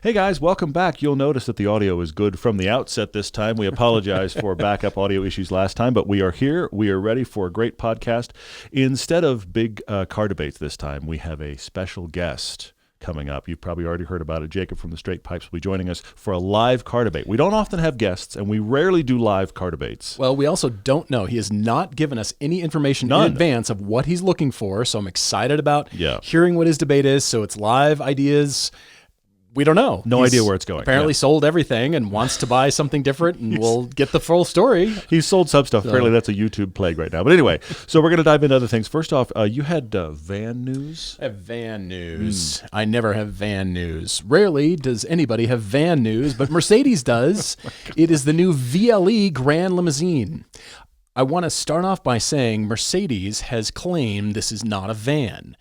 Hey guys, welcome back. You'll notice that the audio is good from the outset this time. We apologize for backup audio issues last time, but we are here. We are ready for a great podcast. Instead of big car debates this time, we have a special guest coming up. You've probably already heard about it. Jacob from the Straight Pipes will be joining us for a live car debate. We don't often have guests, and we rarely do live car debates. Well, we also don't know. He has not given us any information in advance of what he's looking for, so I'm excited about hearing what his debate is. So it's live ideas. We don't know. No idea where it's going. Apparently sold everything and wants to buy something different, and we'll get the full story. He's sold some stuff. Apparently that's a YouTube plague right now. But anyway, so we're going to dive into other things. First off, you had van news? I have van news. I never have van news. Rarely does anybody have van news, but Mercedes does. It is the new VLE Grand Limousine. I want to start off by saying Mercedes has claimed this is not a van.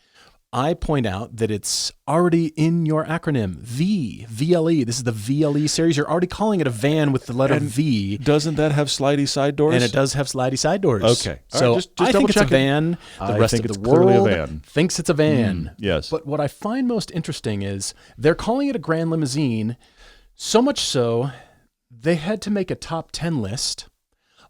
I point out that it's already in your acronym, VLE. This is the VLE series. You're already calling it a van with the letter V. Doesn't that have slidey side doors? And it does have slidey side doors. Okay. So just I think it's a van. The rest of the world thinks it's a van. Yes. But what I find most interesting is they're calling it a Grand Limousine, so much so they had to make a top 10 list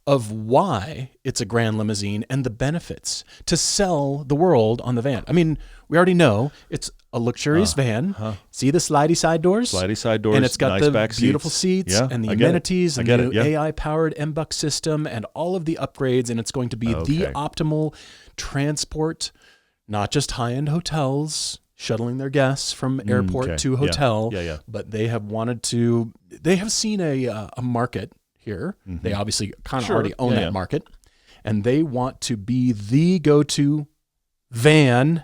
of why it's a Grand Limousine and the benefits to sell the world on the van. I mean, we already know it's a luxurious van. See the slidey side doors? Slidey side doors, and it's got nice the back beautiful seats and the amenities and the new AI-powered MBUX system and all of the upgrades, and it's going to be the optimal transport, not just high-end hotels shuttling their guests from airport to hotel, but they have seen a market here. They obviously kind of already own that market, and they want to be the go-to van.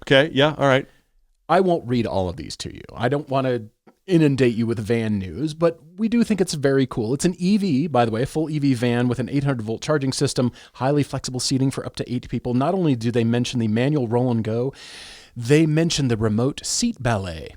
Okay, yeah, all right. I won't read all of these to you. I don't want to inundate you with van news, but we do think it's very cool. It's an EV, by the way, a full EV van with an 800-volt charging system, highly flexible seating for up to 8 people. Not only do they mention the manual roll and go, they mention the remote seat ballet.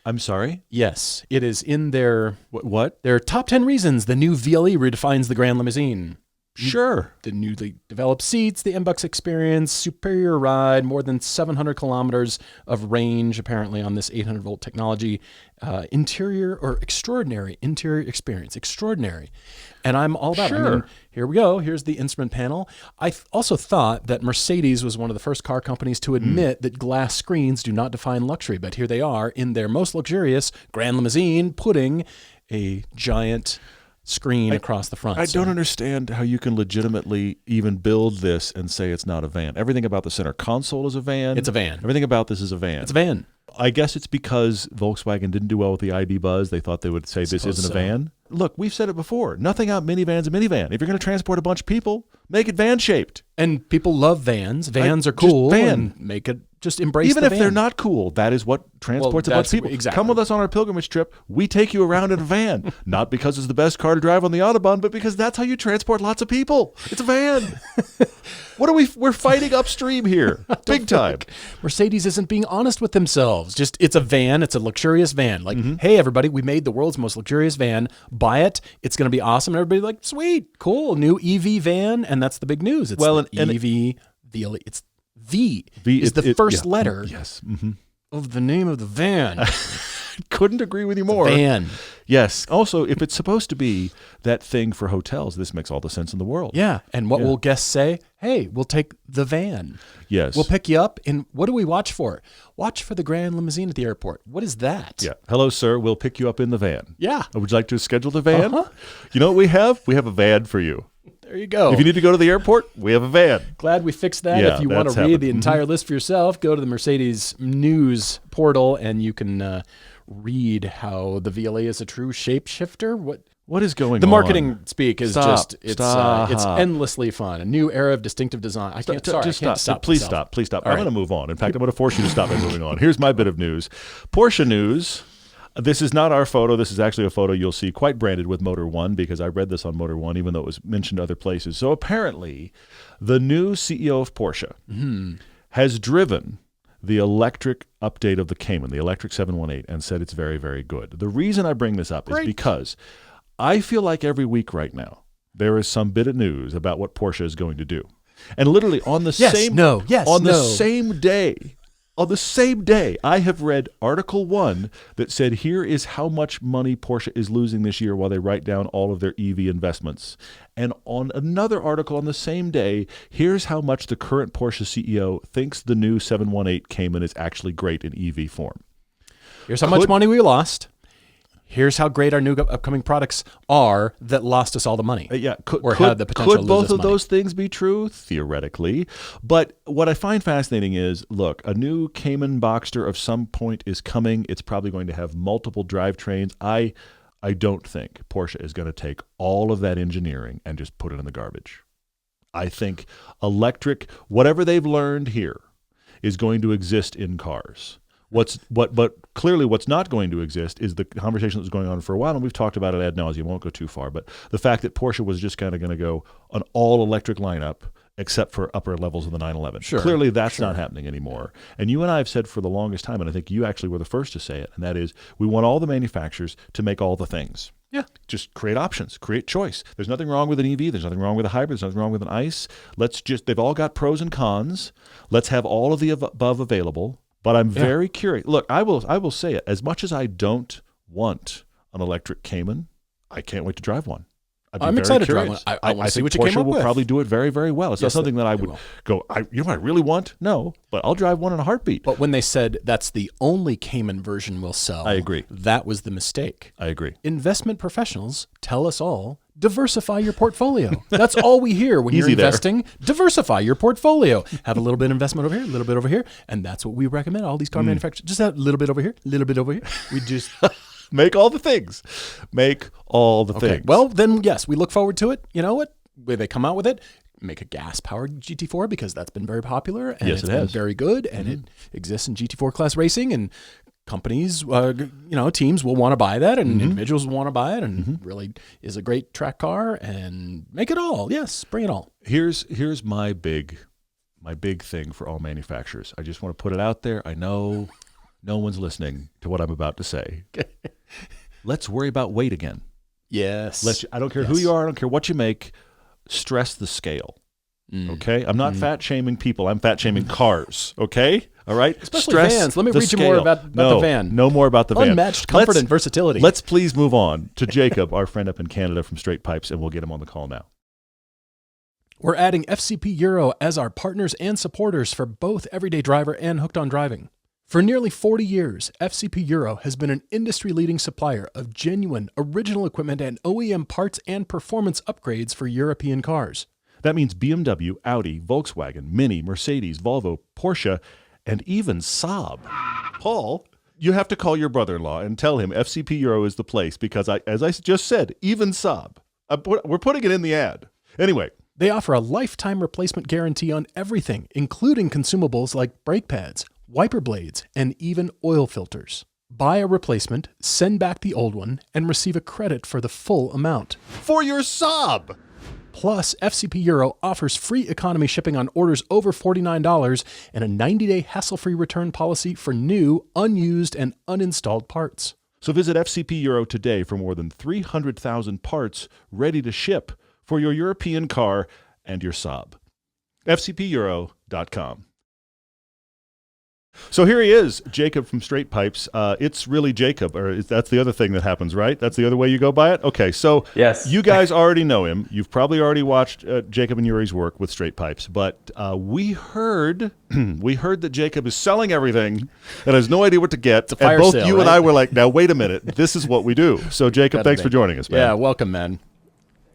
I'm sorry? Yes, it is in their what? Their top 10 reasons the new VLE redefines the Grand Limousine. Sure. The newly developed seats, the MBUX experience, superior ride, more than 700 kilometers of range, apparently, on this 800-volt technology. Extraordinary interior experience. Extraordinary. And I'm all about it. I mean, here we go. Here's the instrument panel. I also thought that Mercedes was one of the first car companies to admit that glass screens do not define luxury, but here they are in their most luxurious Grand Limousine, putting a giant screen across the front. I don't understand how you can legitimately even build this and say it's not a van. Everything about the center console is a van. It's a van. Everything about this is a van. It's a van. I guess it's because Volkswagen didn't do well with the ID Buzz. They thought they would say this isn't a van. Look, we've said it before. Nothing out minivan's a minivan. If you're going to transport a bunch of people, make it van-shaped. And people love vans. Vans are cool. And make it, just embrace even the if van. they're not cool, that is what transports a bunch of people. Exactly. Come with us on our pilgrimage trip. We take you around in a van. Not because it's the best car to drive on the Autobahn, but because that's how you transport lots of people. It's a van. We're fighting upstream here. Big time. Mercedes isn't being honest with themselves. Just, it's a van. It's a luxurious van. Like, hey, everybody, we made the world's most luxurious van. Buy it. It's going to be awesome. And everybody's like, sweet, cool, new EV van. And that's the big news. It's EV, VLE. It's V is the first letter of the name of the van. Couldn't agree with you more. Van. Yes. Also, if it's supposed to be that thing for hotels, this makes all the sense in the world. Yeah. And what will guests say? Hey, we'll take the van. Yes. We'll pick you up. And what do we watch for? Watch for the Grand Limousine at the airport. What is that? Yeah. Hello, sir. We'll pick you up in the van. Yeah. Would you like to schedule the van? You know what we have? We have a van for you. There you go. If you need to go to the airport, we have a van. Glad we fixed that. If you want to read the entire list for yourself, go to the Mercedes news portal and you can read how the VLE is a true shapeshifter. What is going on? The marketing speak is it's Stop. endlessly fun. A new era of distinctive design. I can't stop. Please stop. I'm going to move on. In fact, I'm going to force you to stop by moving on. Here's my bit of news. Porsche news. This is not our photo. This is actually a photo you'll see quite branded with Motor One, because I read this on Motor One, even though it was mentioned other places. So apparently, the new CEO of Porsche has driven the electric update of the Cayman, the electric 718, and said it's very, very good. The reason I bring this up is because I feel like every week right now, there is some bit of news about what Porsche is going to do. And literally on the same day, On the same day, I have read Article 1 that said, here is how much money Porsche is losing this year while they write down all of their EV investments. And on another article on the same day, here's how much the current Porsche CEO thinks the new 718 Cayman is actually great in EV form. Here's how much money we lost. Here's how great our new upcoming products are that lost us all the money. Had the potential could both of those things be true? Theoretically. But what I find fascinating is, look, a new Cayman Boxster of some point is coming. It's probably going to have multiple drivetrains. I don't think Porsche is going to take all of that engineering and just put it in the garbage. I think electric, whatever they've learned here, is going to exist in cars. But clearly what's not going to exist is the conversation that was going on for a while, and we've talked about it ad nauseum, won't go too far, but the fact that Porsche was just kind of going to go an all-electric lineup except for upper levels of the 911. Sure. Clearly that's not happening anymore. And you and I have said for the longest time, and I think you actually were the first to say it, and that is we want all the manufacturers to make all the things. Yeah. Just create options, create choice. There's nothing wrong with an EV. There's nothing wrong with a hybrid. There's nothing wrong with an ICE. They've all got pros and cons. Let's have all of the above available. But I'm very curious. Look, I will say it. As much as I don't want an electric Cayman, I can't wait to drive one. I'm excited to drive one. I want to see what you came up with. Porsche will probably do it very, very well. It's not something that I would go, you know what I really want? No, but I'll drive one in a heartbeat. But when they said that's the only Cayman version we'll sell, I agree. That was the mistake. I agree. Investment professionals tell us all, diversify your portfolio. That's all we hear when you're investing. Diversify your portfolio. Have a little bit of investment over here, a little bit over here. And that's what we recommend. All these car manufacturers, just have a little bit over here, a little bit over here. We just make all the things. Make all the things. Well, then, yes, we look forward to it. You know what? When they come out with it, make a gas-powered GT4 because that's been very popular. And it's been very good. And it exists in GT4 class racing. And companies, teams will want to buy that, and individuals will want to buy it, and really is a great track car. And make it all. Yes, bring it all. Here's my big thing for all manufacturers. I just want to put it out there. I know no one's listening to what I'm about to say. Let's worry about weight again. Yes. I don't care who you are. I don't care what you make. Stress the scale. Okay? I'm not fat shaming people. I'm fat shaming cars. Okay? All right? Especially vans. Let me read you more about the van. No more about the van. Unmatched comfort and versatility. Let's please move on to Jacob, our friend up in Canada from Straight Pipes, and we'll get him on the call now. We're adding FCP Euro as our partners and supporters for both Everyday Driver and Hooked on Driving. For nearly 40 years, FCP Euro has been an industry-leading supplier of genuine, original equipment and OEM parts and performance upgrades for European cars. That means BMW, Audi, Volkswagen, Mini, Mercedes, Volvo, Porsche, and even Saab. Paul, you have to call your brother-in-law and tell him FCP Euro is the place because, as I just said, even Saab. We're putting it in the ad. Anyway. They offer a lifetime replacement guarantee on everything, including consumables like brake pads, wiper blades, and even oil filters. Buy a replacement, send back the old one, and receive a credit for the full amount. For your Saab! Plus, FCP Euro offers free economy shipping on orders over $49 and a 90-day hassle-free return policy for new, unused, and uninstalled parts. So visit FCP Euro today for more than 300,000 parts ready to ship for your European car and your Saab. FCPEuro.com. So here he is, Jacob from Straight Pipes. It's really Jacob, or that's the other thing that happens, right? That's the other way you go by it? Okay, so yes. You guys already know him. You've probably already watched Jacob and Yuri's work with Straight Pipes, but we heard that Jacob is selling everything and has no idea what to get. It's a fire and both sale, you right? and I were like, now wait a minute, this is what we do. So Jacob, thanks for joining us, man. Yeah, welcome, man.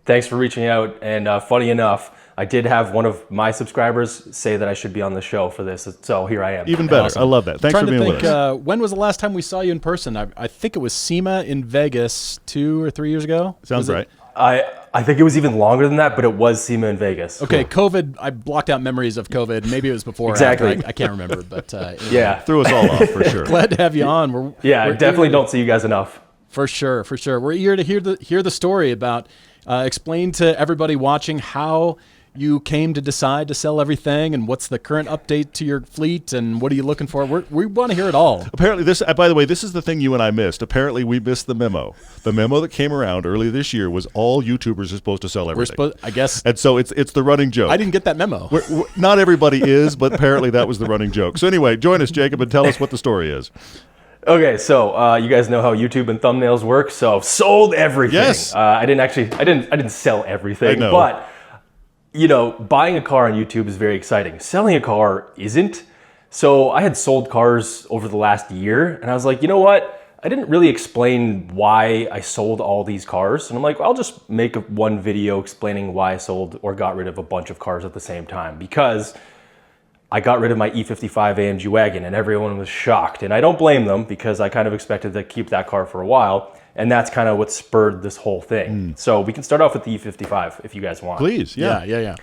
Thanks for reaching out, and funny enough, I did have one of my subscribers say that I should be on the show for this, so here I am. Even better. Awesome. I love that. Thanks for being with us. When was the last time we saw you in person? I think it was SEMA in Vegas 2 or 3 years ago. Sounds right. I think it was even longer than that, but it was SEMA in Vegas. Okay, cool. COVID, I blocked out memories of COVID. Maybe it was before exactly. or after. I can't remember, but anyway. Yeah. Threw us all off for sure. Glad to have you on. We're definitely don't see you guys enough. For sure. We're eager to hear the story about, explain to everybody watching how you came to decide to sell everything, and what's the current update to your fleet, and what are you looking for? We want to hear it all. Apparently, by the way, this is the thing you and I missed. Apparently, we missed the memo. The memo that came around earlier this year was all YouTubers are supposed to sell everything. I guess. And so it's the running joke. I didn't get that memo. Not everybody is, but apparently that was the running joke. So anyway, join us, Jacob, and tell us what the story is. Okay, so you guys know how YouTube and thumbnails work. So sold everything. Yes. I didn't sell everything, I know. but buying a car on YouTube is very exciting. Selling a car isn't. So I had sold cars over the last year, and I was like, you know what? I didn't really explain why I sold all these cars. And I'm like, I'll just make one video explaining why I sold or got rid of a bunch of cars at the same time, because I got rid of my E55 AMG wagon and everyone was shocked. And I don't blame them, because I kind of expected to keep that car for a while. And that's kind of what spurred this whole thing. So we can start off with the E55 if you guys want. Please, yeah.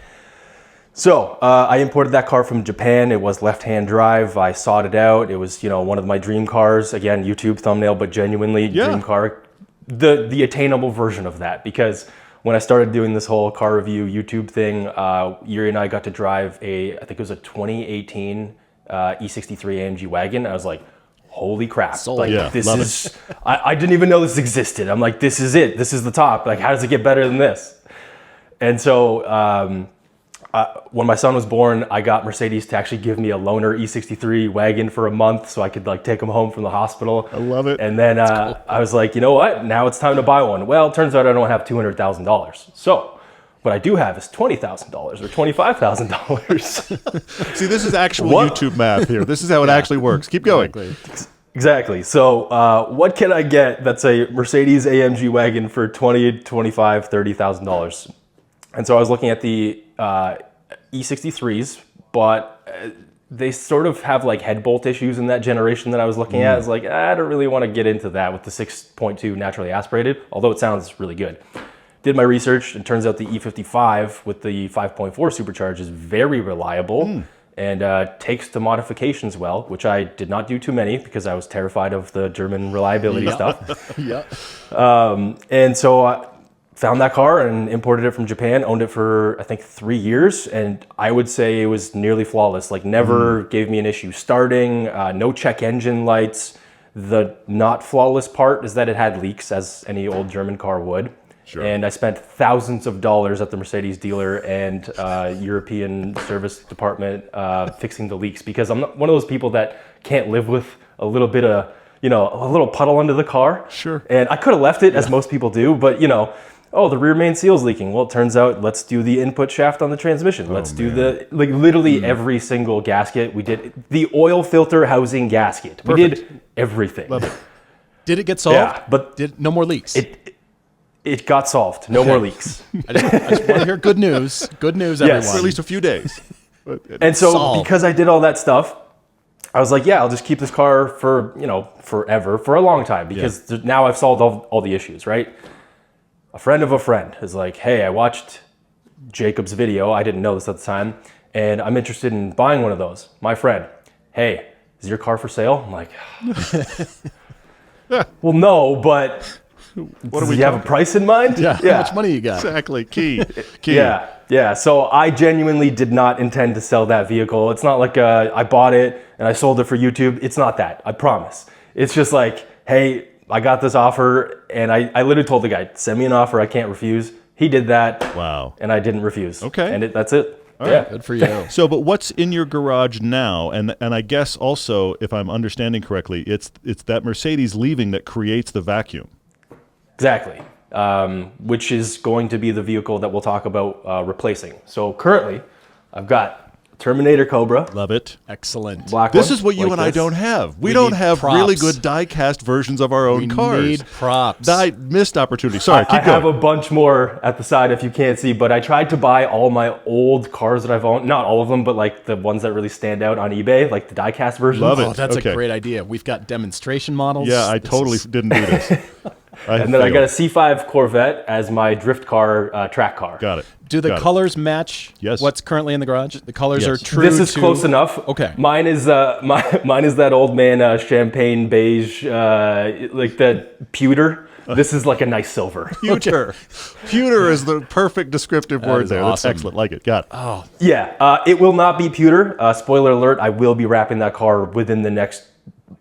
So I imported that car from Japan. It was left-hand drive. I sought it out. It was, one of my dream cars. Again, YouTube thumbnail, but genuinely dream car. The attainable version of that, because when I started doing this whole car review YouTube thing, Yuri and I got to drive I think it was a 2018 E63 AMG wagon. I was like, holy crap. Sold. Like, Yeah, this love is, I didn't even know this existed. I'm like, this is it. This is the top. Like, how does it get better than this? And so when my son was born, I got Mercedes to actually give me a loaner E63 wagon for a month so I could take him home from the hospital. I love it. And then cool. I was like, you know what? Now it's time to buy one. Well, it turns out I don't have $200,000. So what I do have is $20,000 or $25,000. See, this is actual YouTube math here. This is how it actually works. Keep going. Exactly. So what can I get that's a Mercedes AMG wagon for $20,000, $25,000, $30,000? And so I was looking at the E63s, but they sort of have head bolt issues in that generation that I was looking at. I was like, I don't really want to get into that with the 6.2 naturally aspirated, although it sounds really good. Did my research, and turns out the E55 with the 5.4 supercharge is very reliable and takes to modifications well, which I did not do too many because I was terrified of the German reliability stuff. And so found that car and imported it from Japan, owned it for, I think, 3 years. And I would say it was nearly flawless. Never gave me an issue starting, no check engine lights. The not flawless part is that it had leaks, as any old German car would. Sure. And I spent thousands of dollars at the Mercedes dealer and European service department fixing the leaks, because I'm not one of those people that can't live with a little bit of, a little puddle under the car. Sure. And I could have left it, as most people do, but, oh, the rear main seal's leaking. Well, it turns out, let's do the input shaft on the transmission. Let's do literally every single gasket. We did the oil filter housing gasket. Perfect. We did everything. Love it. Did it get solved? Yeah, but no more leaks. It got solved. No more leaks. I just want to hear good news. Good news, everyone. For at least a few days. And so solved. Because I did all that stuff, I was like, I'll just keep this car for, forever, for a long time, because now I've solved all the issues, right? A friend of a friend is like, hey, I watched Jacob's video. I didn't know this at the time, and I'm interested in buying one of those. My friend, hey, is your car for sale? I'm like, well, no, but What do you have a price in mind? Yeah. How much money you got? Exactly. Key. Yeah. So I genuinely did not intend to sell that vehicle. It's not like I bought it and I sold it for YouTube. It's not that. I promise. It's just like, hey, I got this offer, and I literally told the guy, send me an offer I can't refuse. He did that. Wow. And I didn't refuse. Okay. And that's it. All right. Good for you. So, but what's in your garage now? And I guess also, if I'm understanding correctly, it's that Mercedes leaving that creates the vacuum. Exactly. Which is going to be the vehicle that we'll talk about replacing. So currently, I've got Terminator Cobra. Love it. Excellent. Black This one, is what you like and I this. don't have. We We don't need have props. really good die-cast versions of our own cars. We need props. Missed opportunity. Sorry, I keep going. have a bunch more at the side if you can't see, but I tried to buy all my old cars that I've owned. Not all of them, but the ones that really stand out on eBay, like the die-cast versions. Love it. Oh, that's Okay. a great idea. We've got demonstration models. Yeah, I totally didn't do this. And then I got a C5 Corvette as my drift car, track car. Got it. Do the colors match what's currently in the garage? The colors are true. This is close enough. Okay. Mine is mine is that old man champagne beige, like that pewter. This is like a nice silver. Pewter. Pewter is the perfect descriptive word there. Awesome. That's excellent. Like it. Got it. Oh. Yeah. It will not be pewter. Spoiler alert, I will be wrapping that car within the next...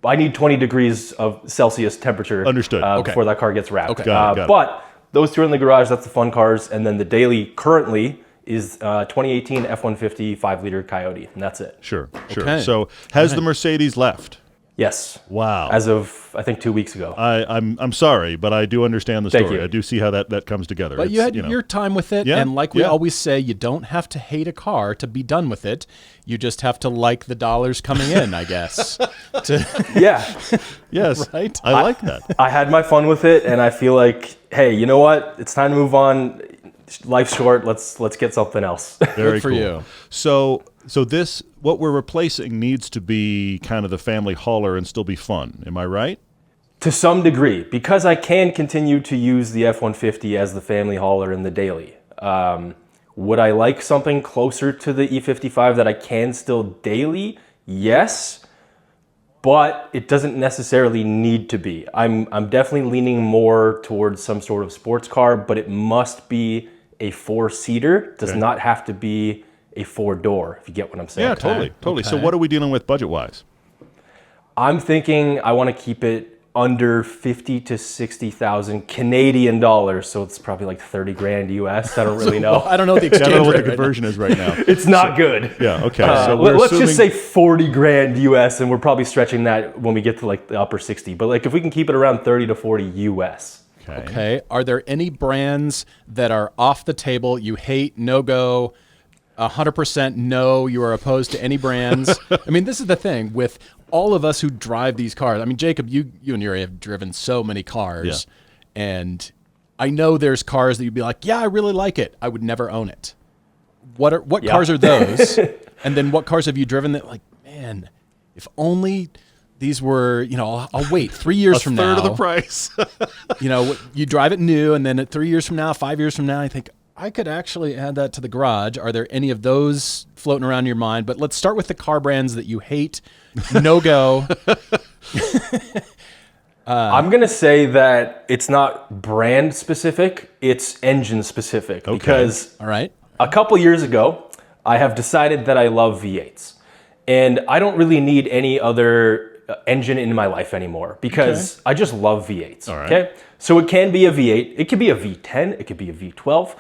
I need 20 degrees of Celsius temperature. Understood. Before that car gets wrapped. Okay. Got it. But those two are in the garage. That's the fun cars. And then the daily currently is 2018 F-150 5-liter Coyote. And that's it. Sure. Okay. So has the Mercedes left? Yes. Wow. As of, I think, 2 weeks ago. I'm sorry, but I do understand the Thank story. you. I do see how that comes together. But you had your time with it, and like we always say, you don't have to hate a car to be done with it. You just have to like the dollars coming in, I guess. Yeah. Yes. Right? I like that. I had my fun with it, and I feel like, hey, you know what? It's time to move on. Life's short. Let's get something else. Very Good for cool. you. So this, what we're replacing needs to be kind of the family hauler and still be fun. Am I right? To some degree, because I can continue to use the F-150 as the family hauler in the daily. Would I like something closer to the E55 that I can still daily? Yes, but it doesn't necessarily need to be. I'm definitely leaning more towards some sort of sports car, but it must be a 4-seater. Does not have to be a 4-door, if you get what I'm saying. Yeah, totally. Okay. So what are we dealing with budget-wise? I'm thinking I want to keep it under 50 to 60,000 Canadian dollars, so it's probably like 30 grand US. I don't really know. I don't know what the I exchange don't know what rate the conversion is right now. It's not good. Yeah, okay. So Let's just say 40 grand US, and we're probably stretching that when we get to like the upper 60. But like if we can keep it around 30 to 40 US. Okay. Are there any brands that are off the table you hate, no go, 100% no, you are opposed to any brands? I mean, this is the thing with all of us who drive these cars. I mean, Jacob, you and Yuri have driven so many cars, and I know there's cars that you'd be like, yeah, I really like it. I would never own it. What cars are those? And then what cars have you driven that like, man, if only these were, I'll wait 3 years from now. A third of the price. You drive it new, and then at 3 years from now, 5 years from now, I think I could actually add that to the garage. Are there any of those floating around your mind? But let's start with the car brands that you hate. No go. I'm going to say that it's not brand specific, it's engine specific. Okay. Because All right. a couple years ago, I have decided that I love V8s. And I don't really need any other engine in my life anymore because I just love V8s. All right. Okay. So it can be a V8, it could be a V10, it could be a V12,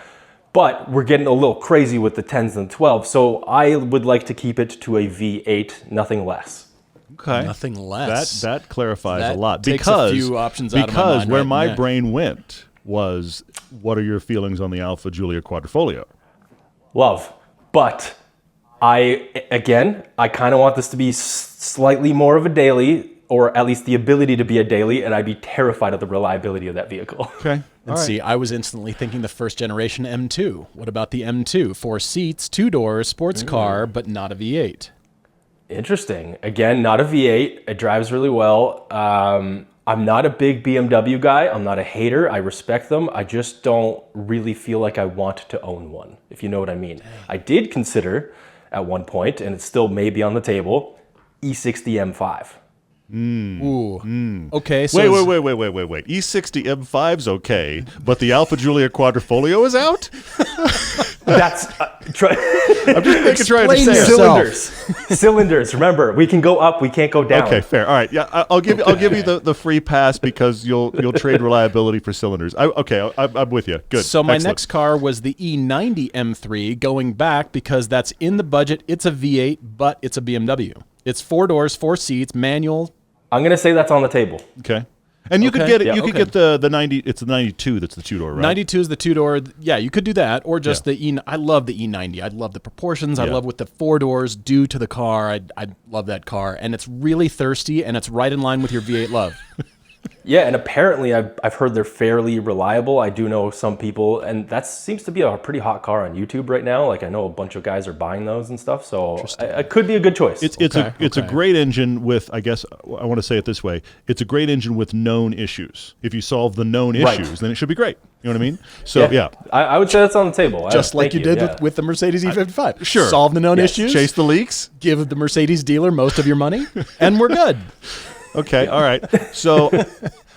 but we're getting a little crazy with the 10s and 12s. So I would like to keep it to a V8, nothing less. Okay. Nothing less. That clarifies That a lot. takes a few options out of my mind where right my there. brain went was, what are your feelings on the Alfa Giulia Quadrifoglio? Love. But I kind of want this to be slightly more of a daily, or at least the ability to be a daily, and I'd be terrified of the reliability of that vehicle. Okay. And see, I was instantly thinking the first generation M2. What about the M2? 4 seats, 2 doors, sports car, but not a V8. Interesting. Again, not a V8. It drives really well. I'm not a big BMW guy. I'm not a hater. I respect them. I just don't really feel like I want to own one, if you know what I mean. I did consider at one point, and it's still maybe on the table, E60 M5. Ooh. Okay. So Wait. E60 M5's okay, but the Alfa Giulia Quadrifoglio is out? That's I'm just trying to Explain say yourself. Cylinders. Remember, we can go up, we can't go down. Okay, fair. All right. Yeah, I'll give you the free pass because you'll trade reliability for cylinders. I'm with you. Good. So my Excellent. next car was the E90 M3, going back because that's in the budget. It's a V8, but it's a BMW. It's 4 doors, 4 seats, manual. I'm gonna say that's on the table. Okay. And you could Okay. get it. Yeah, You could get the 90. It's the 92 that's the 2-door, right? 92 is the 2-door. Yeah, you could do that, or just the E. I love the E90. I love the proportions. I Yeah. love what the 4 doors do to the car. I love that car, and it's really thirsty, and it's right in line with your V8 love. Yeah, and apparently I've heard they're fairly reliable. I do know some people, and that seems to be a pretty hot car on YouTube right now. Like I know a bunch of guys are buying those and stuff, so it could be a good choice. It's a great engine with, I guess I want to say it this way, it's a great engine with known issues. If you solve the known issues, then it should be great. You know what I mean? So yeah. I would say that's on the table. Just like you did with the Mercedes E55. Sure. Solve the known issues. Chase the leaks. Give the Mercedes dealer most of your money, and we're good. Okay, all right. So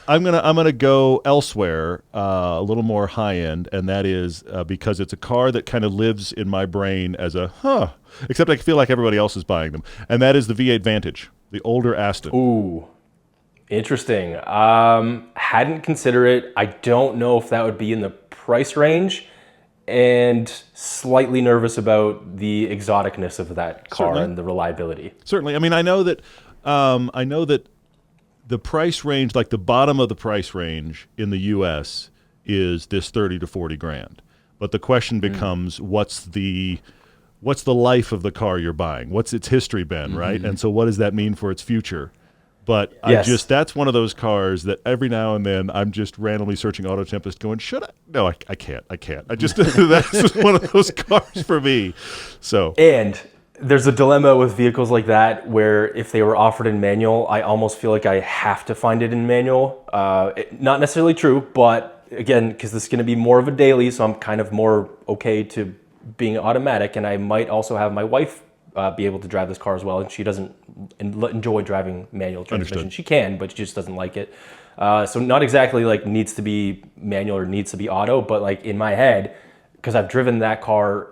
I'm gonna go elsewhere, a little more high end, and that is because it's a car that kind of lives in my brain as a except I feel like everybody else is buying them, and that is the V8 Vantage, the older Aston. Ooh, interesting. Hadn't considered it. I don't know if that would be in the price range, and slightly nervous about the exoticness of that car and the reliability. Certainly. I mean, I know that the price range, like the bottom of the price range in the U.S. is this 30 to 40 grand. But the question becomes, what's the life of the car you're buying? What's its history been, right? And so what does that mean for its future? But that's one of those cars that every now and then I'm just randomly searching Auto Tempest going, should I? No, I can't. I just, that's one of those cars for me. So. And there's a dilemma with vehicles like that where if they were offered in manual, I almost feel like I have to find it in manual. Not necessarily true, but again, because this is going to be more of a daily, so I'm kind of more okay to being automatic. And I might also have my wife be able to drive this car as well. And she doesn't enjoy driving manual transmission. Understood. She can, but she just doesn't like it. So not exactly like needs to be manual or needs to be auto, but like in my head, because I've driven that car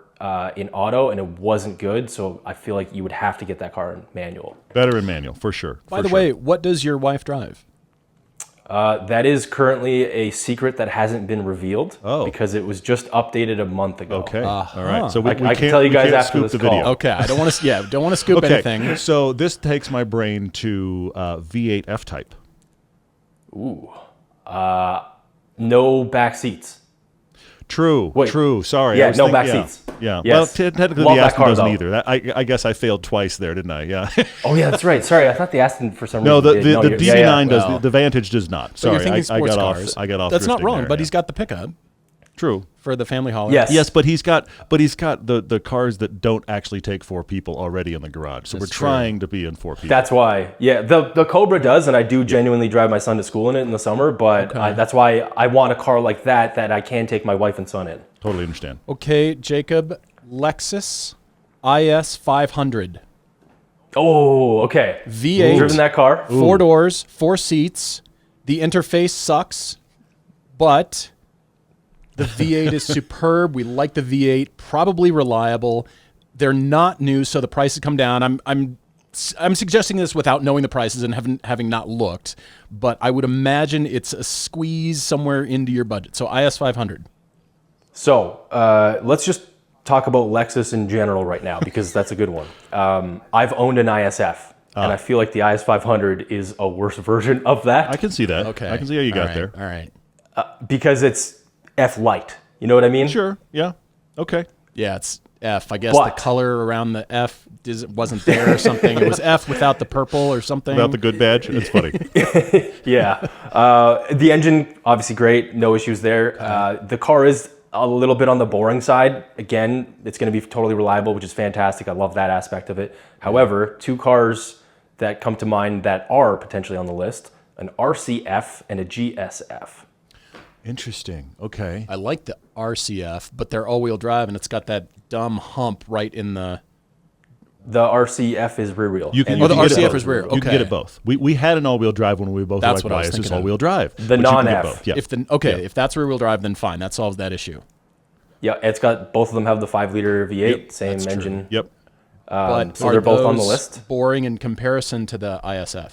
in auto and it wasn't good, so I feel like you would have to get that car in manual. Better in manual, for sure. By the way, what does your wife drive? That is currently a secret that hasn't been revealed because it was just updated a month ago. Okay, all right. So I can tell you guys after this call. Okay, I don't want to scoop anything. So this takes my brain to V8 F-Type. Ooh, no back seats. True. Sorry. Yeah, no back seats. Yeah. Yes. Well, technically the Aston doesn't either. I guess I failed twice there, didn't I? Yeah. Oh yeah, that's right. Sorry, I thought the Aston for some reason. No, the DB9 does. Well, the Vantage does not. Sorry, I got off. That's not wrong, but he's got the pickup. True. For the family holiday. Yes, but he's got the cars that don't actually take 4 people already in the garage. So we're trying to be in 4 people. That's why. Yeah, the Cobra does, and I do genuinely drive my son to school in it in the summer, but that's why I want a car like that I can take my wife and son in. Totally understand. Okay, Jacob, Lexus IS 500. Oh, okay. V8. Driven that car. 4 doors, 4 seats. The interface sucks, but the V8 is superb. We like the V8. Probably reliable. They're not new, so the price has come down. I'm suggesting this without knowing the prices and having not looked, but I would imagine it's a squeeze somewhere into your budget. So IS 500. So let's just talk about Lexus in general right now because that's a good one. I've owned an ISF, and I feel like the IS 500 is a worse version of that. I can see that. Okay. I can see how you got there. All right. Because it's F light. You know what I mean? Sure. Yeah. Okay. Yeah, it's F. I guess the color around the F wasn't there or something. It was F without the purple or something. Without the good badge? That's funny. Yeah. The engine, obviously great. No issues there. The car is a little bit on the boring side. Again, it's going to be totally reliable, which is fantastic. I love that aspect of it. However, 2 cars that come to mind that are potentially on the list, an RCF and a GSF. Interesting. Okay. I like the RCF, but they're all-wheel drive, and it's got that dumb hump right in the... The RCF is rear wheel. The RCF is rear. Okay. You can get it both. We had an all-wheel drive when we both That's were what like, I was why is this thinking all-wheel drive? The non-F. Yeah. If that's rear-wheel drive, then fine. That solves that issue. Yeah, it's got, both of them have the 5-liter V8, same engine. Yep. But so they're both on the list. Boring in comparison to the ISF?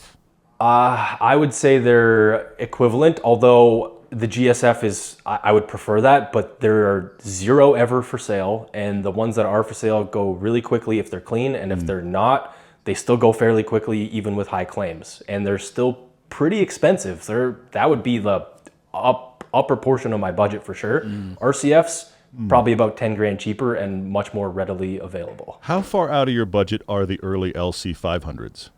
I would say they're equivalent, although the GSF is, I would prefer that, but there are 0 ever for sale, and the ones that are for sale go really quickly if they're clean, and if they're not, they still go fairly quickly even with high claims, and they're still pretty expensive. That would be the upper portion of my budget for sure. RCFs, probably about 10 grand cheaper and much more readily available. How far out of your budget are the early LC 500s?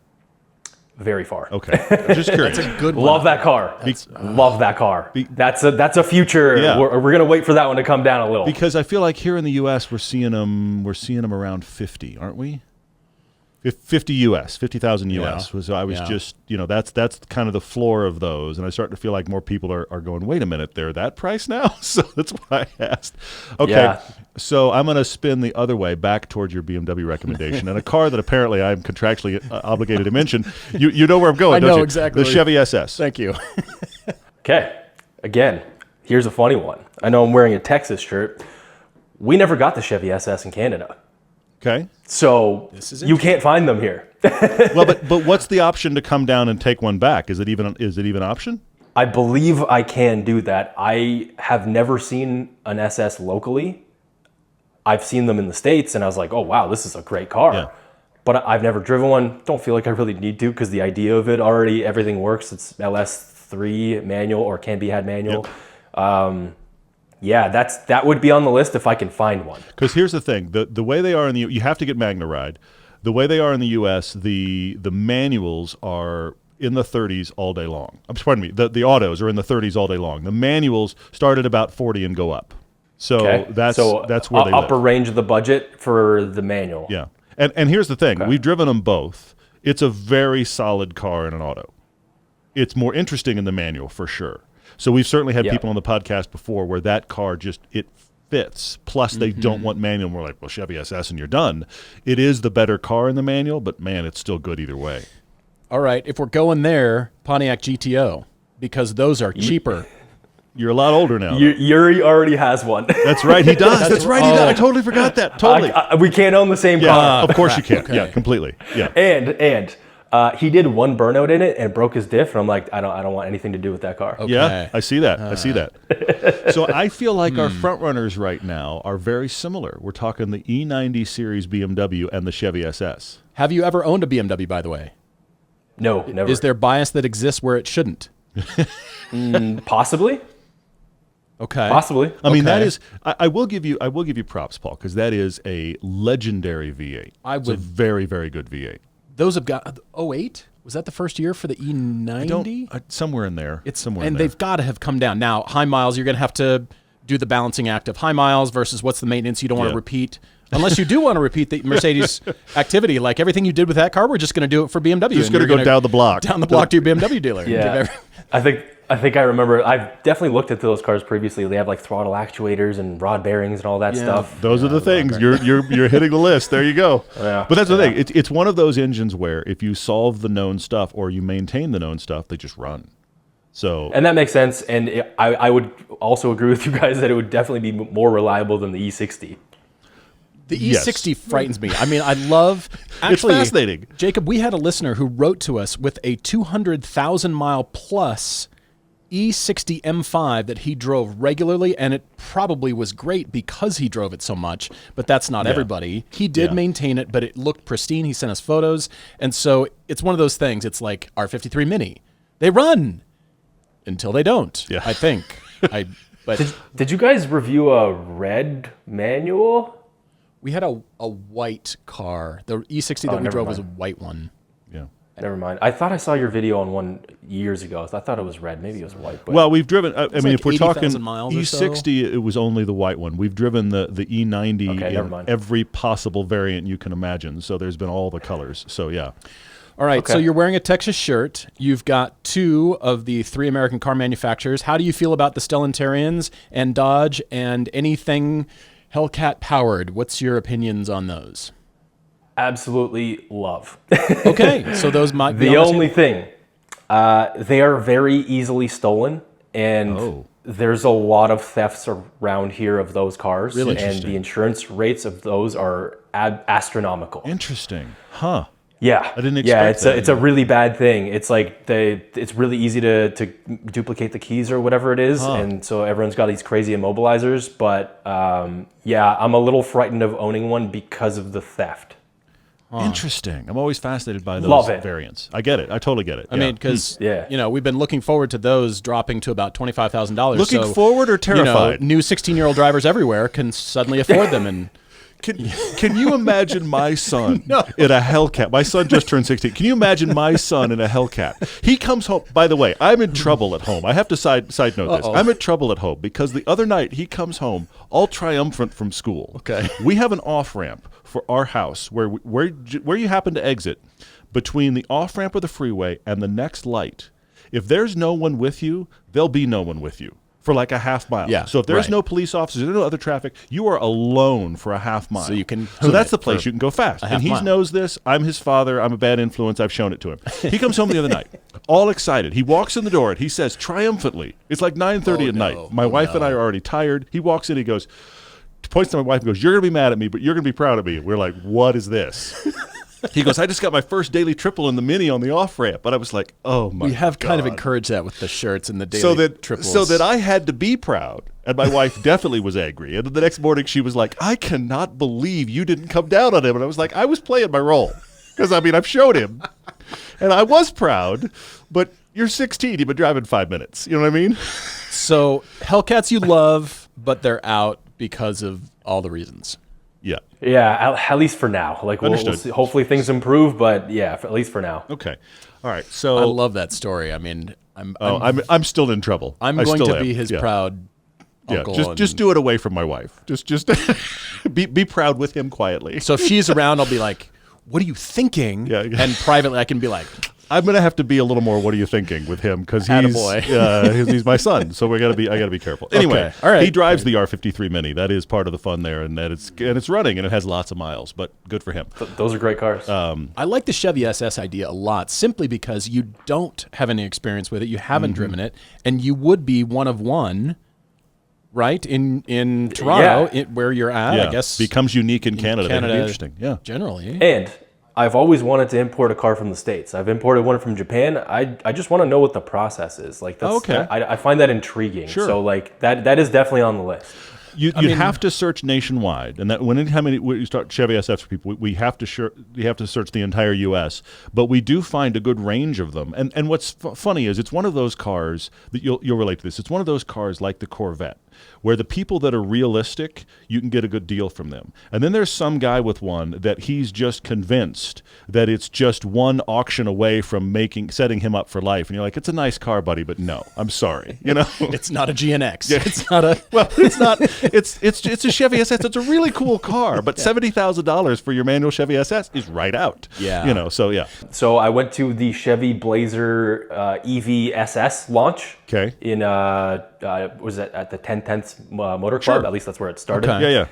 very far. Okay, I'm just curious. That's a good one. Love that car. Love that car. That's a future. Yeah. We're gonna wait for that one to come down a little. Because I feel like here in the U.S. we're seeing them around 50, aren't we? 50 U.S., 50,000 U.S. So I was just, that's kind of the floor of those, and I start to feel like more people are going, wait a minute, they're that price now? So that's why I asked. Okay, so I'm going to spin the other way back towards your BMW recommendation, and a car that apparently I'm contractually obligated to mention. You know where I'm going, don't you? I know exactly. The Chevy SS. Thank you. Okay, again, here's a funny one. I know I'm wearing a Texas shirt. We never got the Chevy SS in Canada. Okay. So you can't find them here. Well, but what's the option to come down and take one back? Is it even an option? I believe I can do that. I have never seen an SS locally. I've seen them in the States, and I was like, oh, wow, this is a great car. Yeah. But I've never driven one. Don't feel like I really need to because the idea of it already, everything works. It's LS3 manual or can be had manual. Yep. Yeah, that would be on the list if I can find one. Because here's the thing: the way they are in the you have to get Magna Ride. The way they are in the U.S., the manuals are in the 30s all day long. Pardon me, the autos are in the 30s all day long. The manuals start at about 40 and go up. So that's where they upper live. range of the budget for the manual. Yeah, and here's the thing: we've driven them both. It's a very solid car in an auto. It's more interesting in the manual for sure. So we've certainly had people on the podcast before where that car it fits. Plus, they don't want manual. We're like, well, Chevy SS and you're done. It is the better car in the manual, but man, it's still good either way. All right, if we're going there, Pontiac GTO, because those are cheaper. You're a lot older now. Yuri already has one. That's right, he does. That's right, he does. I totally forgot that. Totally. We can't own the same car. Of course you can. Okay. Yeah, completely. Yeah. And he did one burnout in it and broke his diff, and I'm like, I don't want anything to do with that car. Okay. Yeah, I see that. I see that. So I feel like our front runners right now are very similar. We're talking the E90 series BMW and the Chevy SS. Have you ever owned a BMW, by the way? No, never. Is there bias that exists where it shouldn't? Possibly. Okay. Possibly. I mean, that is. I will give you props, Paul, because that is a legendary V8. It's a very, very good V8. Those have got 08. Was that the first year for the E90? Somewhere in there. It's somewhere, and they've got to have come down. Now, high miles, you're going to have to do the balancing act of high miles versus what's the maintenance you don't want to repeat. Unless you do want to repeat the Mercedes activity, like everything you did with that car, we're just going to do it for BMW. Just going to go down the block to your BMW dealer. Yeah, I think I remember. I've definitely looked at those cars previously. They have like throttle actuators and rod bearings and all that stuff. Those are the things. You're hitting the list. There you go. Yeah. But that's the thing. It's one of those engines where if you solve the known stuff or you maintain the known stuff, they just run. So and that makes sense. And I would also agree with you guys that it would definitely be more reliable than the E60. The E60 frightens me. I mean, I love... Actually, it's fascinating. Jacob, we had a listener who wrote to us with a 200,000 mile plus E60 M5 that he drove regularly, and it probably was great because he drove it so much, but that's not everybody. He did maintain it, but it looked pristine. He sent us photos, and so it's one of those things. It's like R53 Mini. They run until they don't, I think. But Did you guys review a red manual? We had a white car. The E60 that we drove was a white one. Yeah. Never mind. I thought I saw your video on one years ago. I thought it was red. Maybe it was white. But well, we've driven. I mean, like if we're talking miles E60, it was only the white one. We've driven the E90 in every possible variant you can imagine. So there's been all the colors. So yeah. All right. So you're wearing a Texas shirt. You've got 2 of the 3 American car manufacturers. How do you feel about the Stellantians and Dodge and anything Hellcat powered? What's your opinions on those? Absolutely love. Okay, so those might be the only thing. They are very easily stolen, and there's a lot of thefts around here of those cars, and the insurance rates of those are astronomical. Interesting, huh? Yeah, I didn't expect it's a really bad thing. It's like it's really easy to duplicate the keys or whatever it is, and so everyone's got these crazy immobilizers. But I'm a little frightened of owning one because of the theft. Interesting. I'm always fascinated by those variants. I get it. I totally get it. I mean, because we've been looking forward to those dropping to about $25,000. Looking forward or terrified? New 16-year-old drivers everywhere can suddenly afford them and. Can you imagine my son in a Hellcat? My son just turned 16. Can you imagine my son in a Hellcat? He comes home. By the way, I'm in trouble at home. I have to side note this. I'm in trouble at home because the other night he comes home all triumphant from school. Okay. We have an off-ramp for our house where you happen to exit between the off-ramp of the freeway and the next light. If there's no one with you, there'll be no one with you for like a half mile. Yeah, so if there's no police officers, there's no other traffic, you are alone for a half mile. So you can. So that's the place you can go fast. And he knows this. I'm his father. I'm a bad influence. I've shown it to him. He comes home the other night, all excited. He walks in the door and he says triumphantly, it's like 9:30 at night. My wife and I are already tired. He walks in, he goes, points to my wife and goes, "You're going to be mad at me, but you're going to be proud of me." We're like, "What is this?" He goes, "I just got my first daily triple in the Mini on the off-ramp." But I was like, oh, my God. We have kind of encouraged that with the shirts and the daily triples. So that I had to be proud, and my wife definitely was angry. And then the next morning she was like, "I cannot believe you didn't come down on him." And I was like, I was playing my role. Because, I mean, I've showed him. And I was proud, but you're 16. You've been driving 5 minutes. You know what I mean? So Hellcats you love, but they're out because of all the reasons. Yeah. Yeah, at least for now. Like we'll see. Hopefully things improve, but yeah, at least for now. Okay. All right. So I love that story. I mean, I'm still in trouble. I'm going to be his proud uncle. Just do it away from my wife. Just be proud with him quietly. So if she's around, I'll be like, "What are you thinking?" Yeah. And privately, I can be like, I'm gonna have to be a little more. What are you thinking with him? Because he's my son, so I got to be careful. Anyway, okay. All right. He drives the R53 Mini. That is part of the fun there, and it's running and it has lots of miles. But good for him. Those are great cars. I like the Chevy SS idea a lot, simply because you don't have any experience with it, you haven't driven it, and you would be one of one. Right in Toronto, where you're at, I guess becomes unique in Canada. That'd be interesting. Yeah, generally. And I've always wanted to import a car from the States. I've imported one from Japan. I just want to know what the process is. Like, that's, I find that intriguing. Sure. So like that is definitely on the list. You have to search nationwide, and that anytime we start Chevy SFs for people, we have to search the entire U.S. But we do find a good range of them. And what's funny is it's one of those cars that you'll relate to this. It's one of those cars like the Corvette, where the people that are realistic, you can get a good deal from them. And then there's some guy with one that he's just convinced that it's just one auction away from setting him up for life. And you're like, it's a nice car, buddy, but no, I'm sorry. You know, it's not a GNX. Yeah. It's not a. Well, it's not. It's a Chevy SS. It's a really cool car, but $70,000 for your manual Chevy SS is right out. Yeah. You know. So yeah. So I went to the Chevy Blazer EV SS launch. Okay. In was it at the 1010th Motor Club? Sure. At least that's where it started. Okay. Yeah.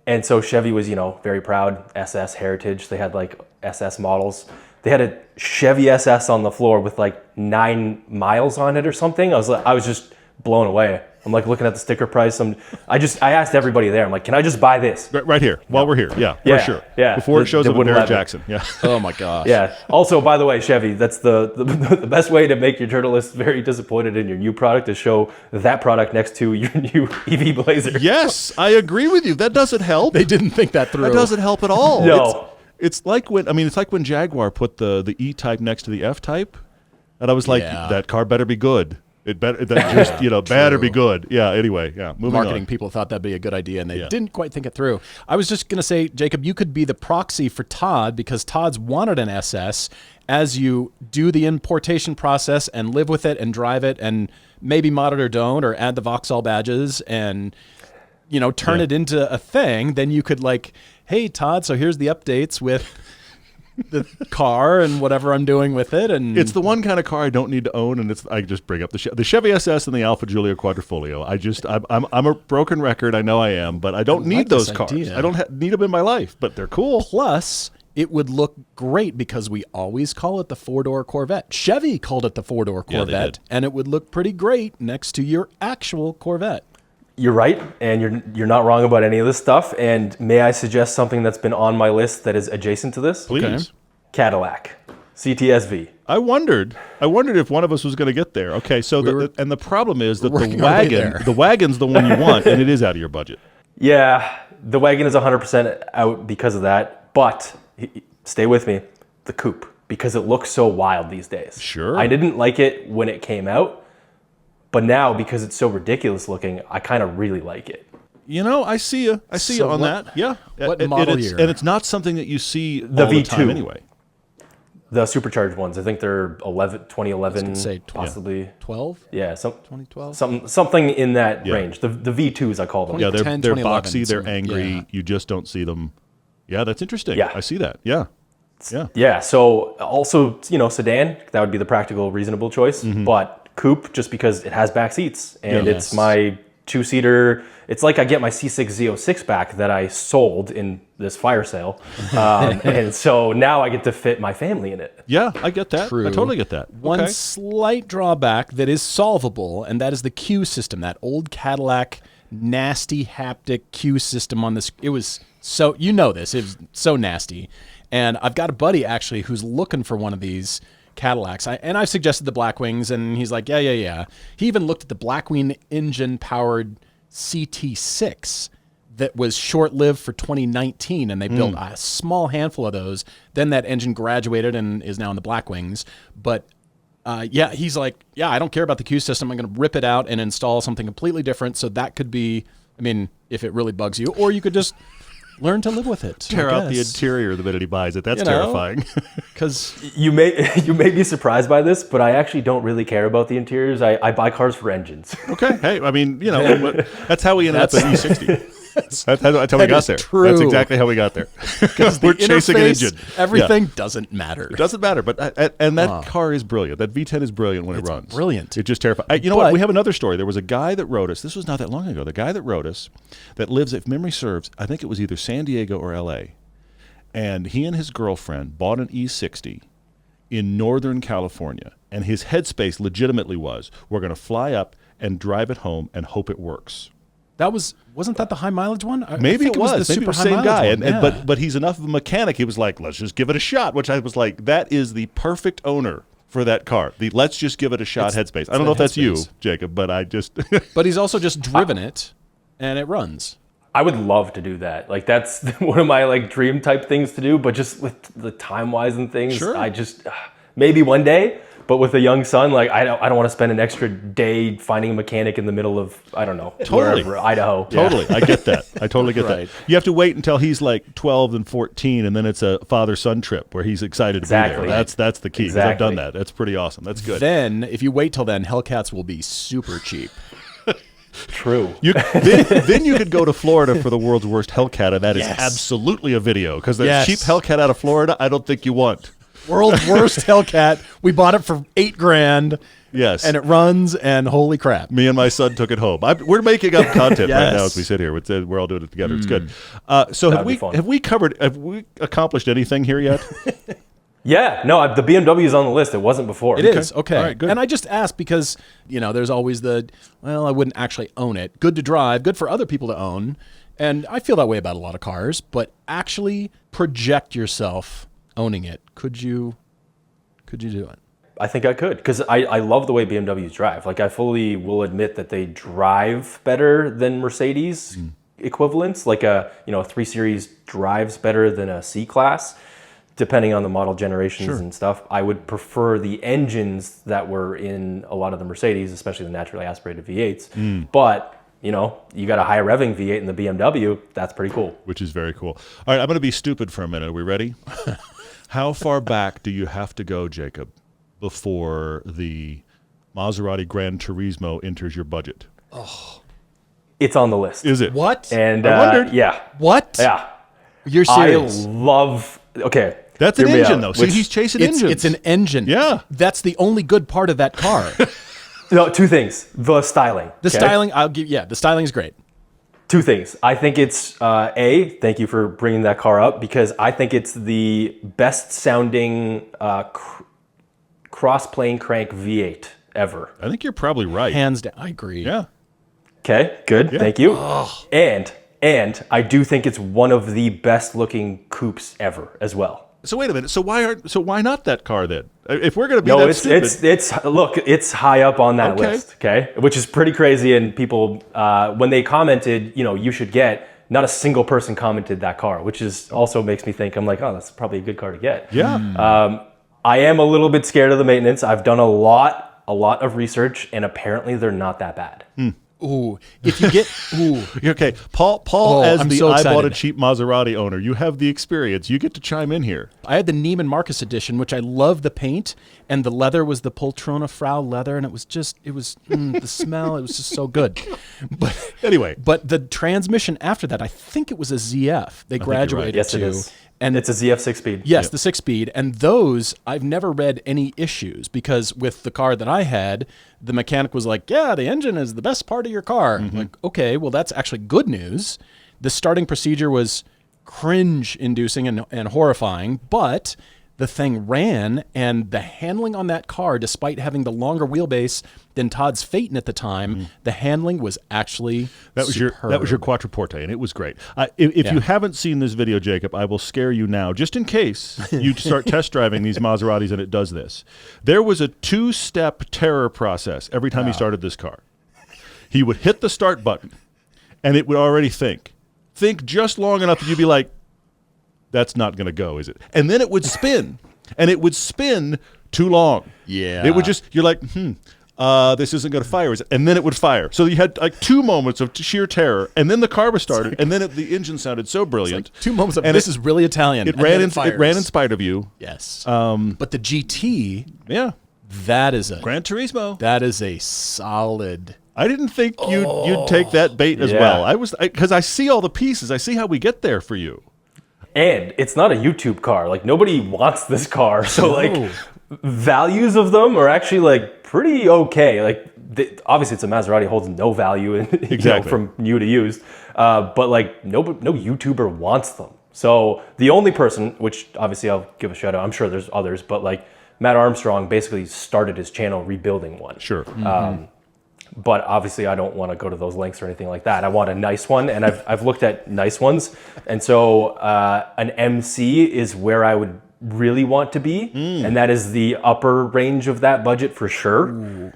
And so Chevy was, very proud SS heritage. They had like SS models. They had a Chevy SS on the floor with like 9 miles on it or something. I was just blown away. I'm like looking at the sticker price. I asked everybody there. I'm like, can I just buy this? Right here while we're here. Yeah, for sure. Yeah. Before it shows up with Barrett Jackson. Yeah. Oh my gosh. Yeah. Also, by the way, Chevy, that's the best way to make your journalists very disappointed in your new product is show that product next to your new EV Blazer. Yes, I agree with you. That doesn't help. They didn't think that through. That doesn't help at all. No. It's like when Jaguar put the E-Type next to the F-Type, and I was like, that car better be good. It better better be good. Yeah. Anyway, moving Marketing on. people thought that'd be a good idea, and they didn't quite think it through. I was just gonna say, Jacob, you could be the proxy for Todd because Todd's wanted an SS. As you do the importation process and live with it and drive it and maybe mod it or don't or add the Vauxhall badges and turn it into a thing, then you could like, hey Todd, so here's the updates with the car and whatever I'm doing with it, and it's the one kind of car I don't need to own, and I just bring up the Chevy SS and the Alfa Giulia Quadrifoglio. I'm a broken record. I know I am, but I don't need those cars. I don't need them in my life, but they're cool. Plus, it would look great because we always call it the 4-door Corvette. Chevy called it the 4-door Corvette, and it would look pretty great next to your actual Corvette. You're right, and you're not wrong about any of this stuff. And may I suggest something that's been on my list that is adjacent to this? Please. Okay. Cadillac, CTSV. I wondered if one of us was going to get there. Okay, so the problem is that the wagon's the one you want, and it is out of your budget. Yeah, the wagon is 100% out because of that. But stay with me, the coupe, because it looks so wild these days. Sure. I didn't like it when it came out. But now, because it's so ridiculous looking, I kind of really like it. I see you. I see you on that. Yeah. What model year? And it's not something that you see all the time anyway. The supercharged ones, I think they're 2011, possibly 12. Yeah, 2012. Something in that range. The V2s, I call them. Yeah, they're boxy. They're angry. Yeah. You just don't see them. Yeah, that's interesting. Yeah, I see that. Yeah. Yeah. So also, sedan, that would be the practical, reasonable choice. But coupe, just because it has back seats and it's my 2-seater. It's like I get my C6 Z06 back that I sold in this fire sale. And so now I get to fit my family in it. Yeah, I get that. True. I totally get that. One slight drawback that is solvable, and that is the Q system, that old Cadillac nasty haptic Q system on this. It was so, this, it was so nasty. And I've got a buddy actually who's looking for one of these Cadillacs. And I've suggested the Blackwings, and he's like, yeah. He even looked at the Blackwing engine-powered CT6 that was short-lived for 2019, and they built a small handful of those. Then that engine graduated and is now in the Blackwings. But he's like, I don't care about the Q system. I'm going to rip it out and install something completely different. So that could be, if it really bugs you, or you could just learn to live with it. Tear out the interior the minute he buys it. That's terrifying. Because you may be surprised by this, but I actually don't really care about the interiors. I buy cars for engines. Okay. Hey, that's how we ended up at E60. That's how we got there. True. That's exactly how we got there. We're chasing an engine. Everything doesn't matter. It doesn't matter. But that car is brilliant. That V10 is brilliant when it runs. Brilliant. It's just terrifying. You know what? We have another story. There was a guy that wrote us. This was not that long ago. The guy that wrote us that lives, if memory serves, I think it was either San Diego or L.A. And he and his girlfriend bought an E60 in Northern California. And his headspace legitimately was, we're going to fly up and drive it home and hope it works. Wasn't that the high mileage one? Maybe it was. The Maybe it was the same guy. But he's enough of a mechanic. He was like, let's just give it a shot. Which I was like, that is the perfect owner for that car. The let's just give it a shot headspace. I don't know if that's you, Jacob, but I just. But he's also just driven it, and it runs. I would love to do that. Like that's one of my dream type things to do. But just with the time wise and things, sure. I just maybe one day. But with a young son, I don't want to spend an extra day finding a mechanic in the middle of, wherever, Idaho. Totally. I get that. I totally get that. You have to wait until he's 12 and 14, and then it's a father-son trip where he's excited to be there. That's the key. Exactly. I've done that. That's pretty awesome. That's good. Then, if you wait till then, Hellcats will be super cheap. True. Then you could go to Florida for the world's worst Hellcat, and that is absolutely a video, because the cheap Hellcat out of Florida, I don't think you want. World's worst Hellcat. We bought it for $8,000. Yes. And it runs, and holy crap. Me and my son took it home. We're making up content right now as we sit here. We're all doing it together. It's good. So have we accomplished anything here yet? Yeah. No, the BMW is on the list. It wasn't before. It is. Okay. All right, good. And I just asked because, there's always I wouldn't actually own it. Good to drive, good for other people to own. And I feel that way about a lot of cars, but actually project yourself owning it. Could you do it? I think I could, because I love the way BMWs drive. I fully will admit that they drive better than Mercedes equivalents. A 3 Series drives better than a C-Class, depending on the model generations and stuff. I would prefer the engines that were in a lot of the Mercedes, especially the naturally aspirated V8s. But you got a high revving V8 in the BMW. That's pretty cool. Which is very cool. All right, I'm going to be stupid for a minute. Are we ready? How far back do you have to go, Jacob, before the Maserati Gran Turismo enters your budget? Oh, it's on the list. Is it? What? And I wondered. Yeah. What? Yeah. You're serious? I love. Okay. That's an engine, though. See, he's chasing engines. It's an engine. Yeah. That's the only good part of that car. No, two things. The styling. The styling, the styling is great. Two things. I think it's, thank you for bringing that car up, because I think it's the best sounding cross-plane crank V8 ever. I think you're probably right. Hands down. I agree. Yeah. Okay, good. Yeah. Thank you. Oh. And I do think it's one of the best looking coupes ever as well. So wait a minute. So why not that car then? If we're going to be stupid. It's high up on that list, okay? Which is pretty crazy. And people, when they commented, you should get, not a single person commented that car, which is also makes me think, I'm like, oh, that's probably a good car to get. Yeah. I am a little bit scared of the maintenance. I've done a lot of research, and apparently they're not that bad. Ooh, if you get Okay, Paul, as I'm the so I bought a excited. cheap Maserati owner, you have the experience. You get to chime in here. I had the Neiman Marcus edition, which I love the paint, and the leather was the Poltrona Frau leather, and it was the smell. It was just so good. But Anyway, but the transmission after that, I think it was a ZF. They graduated Yes, to. it is. And It's a ZF 6-speed. yes, the 6-speed, and those I've never read any issues because with the car that I had, the mechanic was like, "Yeah, the engine is the best part of your car." I'm like, okay, well that's actually good news. The starting procedure was cringe-inducing and horrifying, but the thing ran, and the handling on that car, despite having the longer wheelbase than Todd's Phaeton at the time, the handling was actually that was your Quattroporte, and it was great. If you haven't seen this video, Jacob, I will scare you now, just in case you start test driving these Maseratis and it does this. There was a 2-step terror process every time he started this car. He would hit the start button, and it would already think just long enough that you'd be like, that's not going to go, is it? And then it would spin, and it would spin too long. Yeah. It would just, you're like, this isn't going to fire, is it? And then it would fire. So you had like 2 moments of sheer terror, and then the car was started, and then the engine sounded so brilliant. 2 moments of, and this is really Italian. It ran in spite of you. Yes. But the GT, Yeah. that is Gran Turismo. that is a solid. I didn't think you'd take that bait as well. Because I see all the pieces. I see how we get there for you. And it's not a YouTube car. Like, nobody wants this car. So, like, values of them are actually, like, pretty okay. Like, obviously, it's a Maserati, holds no value Exactly. from new to used. But, like, no YouTuber wants them. So, the only person, which obviously I'll give a shout out, I'm sure there's others, but, like, Matt Armstrong basically started his channel rebuilding one. Sure. But obviously I don't want to go to those lengths or anything like that. I want a nice one, and I've looked at nice ones. And so an MC is where I would really want to be, and that is the upper range of that budget for sure.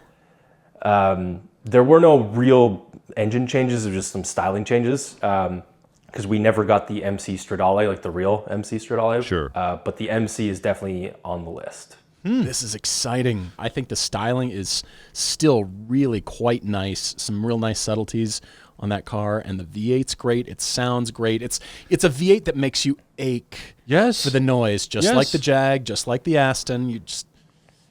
There were no real engine changes, or just some styling changes, because we never got the MC Stradale, like the real MC Stradale. Sure. But the MC is definitely on the list. This is exciting. I think the styling is still really quite nice. Some real nice subtleties on that car, and the V8's great. It sounds great. It's a V8 that makes you ache for the noise, just like the Jag, just like the Aston.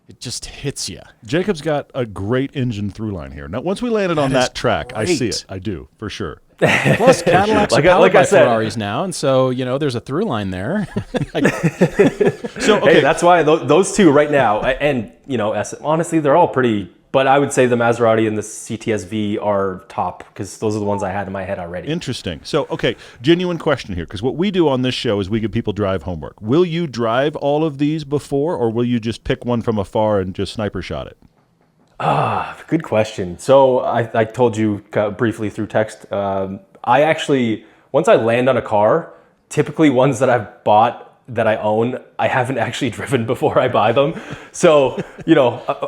It just hits you. Jacob's got a great engine through line here. Now, once we landed on that track, I see it. I do, for sure. Plus, Cadillacs are powered like by I said. Ferraris now, and so there's a through line there. So, okay. Hey, that's why those two right now, and honestly, they're all pretty. But I would say the Maserati and the CTS-V are top, because those are the ones I had in my head already. Interesting. So, okay, genuine question here, because what we do on this show is we give people drive homework. Will you drive all of these before, or will you just pick one from afar and just sniper shot it? Good question. So I told you briefly through text, I actually, once I land on a car, typically ones that I've bought that I own, I haven't actually driven before I buy them. So,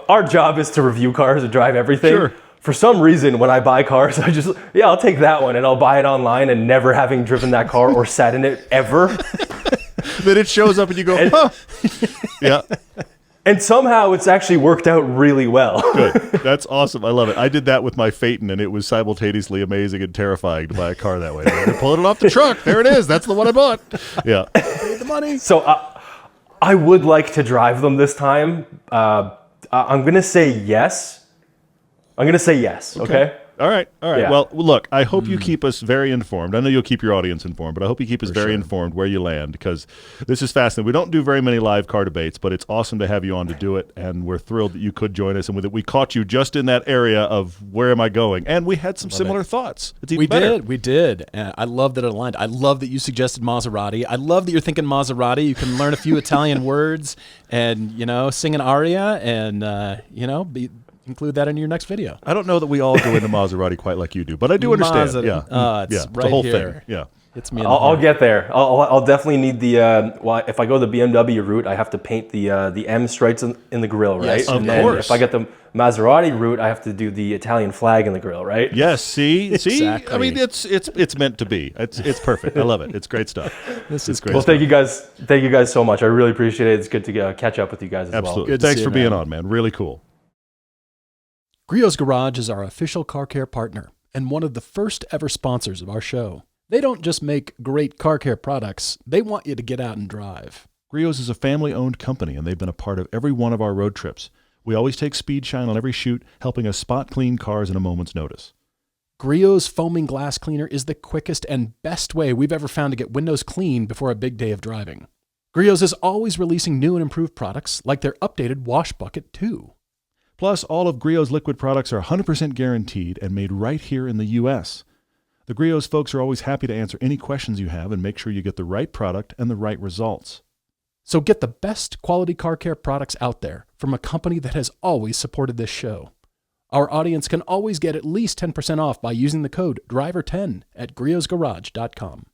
our job is to review cars and drive everything. Sure. For some reason, when I buy cars, I'll take that one, and I'll buy it online, and never having driven that car or sat in it ever. Then it shows up and you go, huh. Yeah. And somehow it's actually worked out really well. Good. That's awesome. I love it. I did that with my Phaeton, and it was simultaneously amazing and terrifying to buy a car that way. They're pulling it off the truck. There it is. That's the one I bought. Yeah. Paid the money. So I would like to drive them this time. I'm going to say yes. Okay? All right. Yeah. Well, look, I hope you keep us very informed. I know you'll keep your audience informed, but I hope you keep us very informed where you land, because this is fascinating. We don't do very many live car debates, but it's awesome to have you on to do it, and we're thrilled that you could join us. And with it, we caught you just in that area of where am I going, and we had some similar thoughts. It's even better. We did. I love that it aligned. I love that you suggested Maserati. I love that you're thinking Maserati. You can learn a few Italian words and, sing an aria and, include that in your next video. I don't know that we all go into Maserati quite like you do, but I do understand. It's It's right the whole here. thing. Yeah. It's me. I'll get there. I'll definitely need the. If I go the BMW route, I have to paint the M stripes in the grill, right? Yes, and of course. If I get the Maserati route, I have to do the Italian flag in the grill, right? Yes. See. Exactly. I mean, it's meant to be. It's perfect. I love it. It's great stuff. This is great. Well, stuff. thank you guys so much. I really appreciate it. It's good to catch up with you guys as well. Absolutely. Good to Thanks see for you, being man. on, man. Really cool. Griot's Garage is our official car care partner and one of the first ever sponsors of our show. They don't just make great car care products, they want you to get out and drive. Griot's is a family-owned company, and they've been a part of every one of our road trips. We always take speed shine on every shoot, helping us spot clean cars in a moment's notice. Griot's foaming glass cleaner is the quickest and best way we've ever found to get windows clean before a big day of driving. Griot's is always releasing new and improved products, like their updated wash bucket too. Plus, all of Griot's liquid products are 100% guaranteed and made right here in the U.S. The Griot's folks are always happy to answer any questions you have and make sure you get the right product and the right results. So get the best quality car care products out there from a company that has always supported this show. Our audience can always get at least 10% off by using the code DRIVER10 at griotsgarage.com.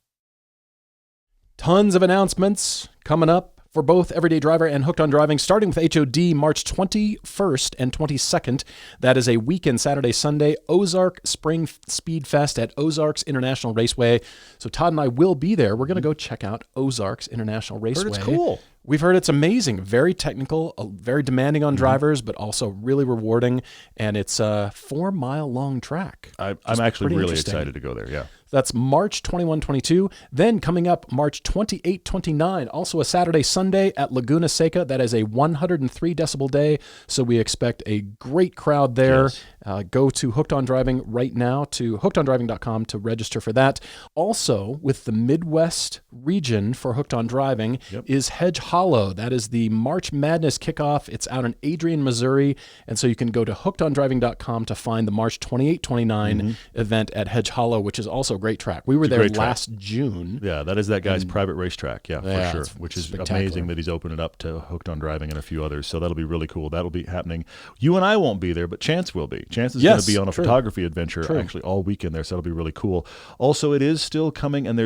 Tons of announcements coming up for both Everyday Driver and Hooked on Driving, starting with HOD March 21st and 22nd. That is a weekend, Saturday, Sunday, Ozark Spring Speed Fest at Ozarks International Raceway. So Todd and I will be there. We're going to go check out Ozarks International Raceway. Heard it's cool. We've heard it's amazing, very technical, very demanding on drivers, but also really rewarding. And it's a 4-mile long track. I'm actually really excited to go there, yeah. That's March 21, 22. Then coming up March 28, 29, also a Saturday, Sunday at Laguna Seca. That is a 103 decibel day. So we expect a great crowd there. Yes. Go to Hooked on Driving right now to hookedondriving.com to register for that. Also, with the Midwest region for Hooked on Driving is Hedge Hollow. That is the March Madness kickoff. It's out in Adrian, Missouri. And so you can go to hookedondriving.com to find the March 28, 29 event at Hedge Hollow, which is also great track. We were there last June. Yeah, that is that guy's private racetrack. Yeah, for sure. Which is amazing that he's opened it up to Hooked on Driving and a few others. So that'll be really cool. That'll be happening. You and I won't be there, but Chance will be. Chance is going to be on a photography adventure actually all weekend there. So that'll be really cool. Also, it is still coming, and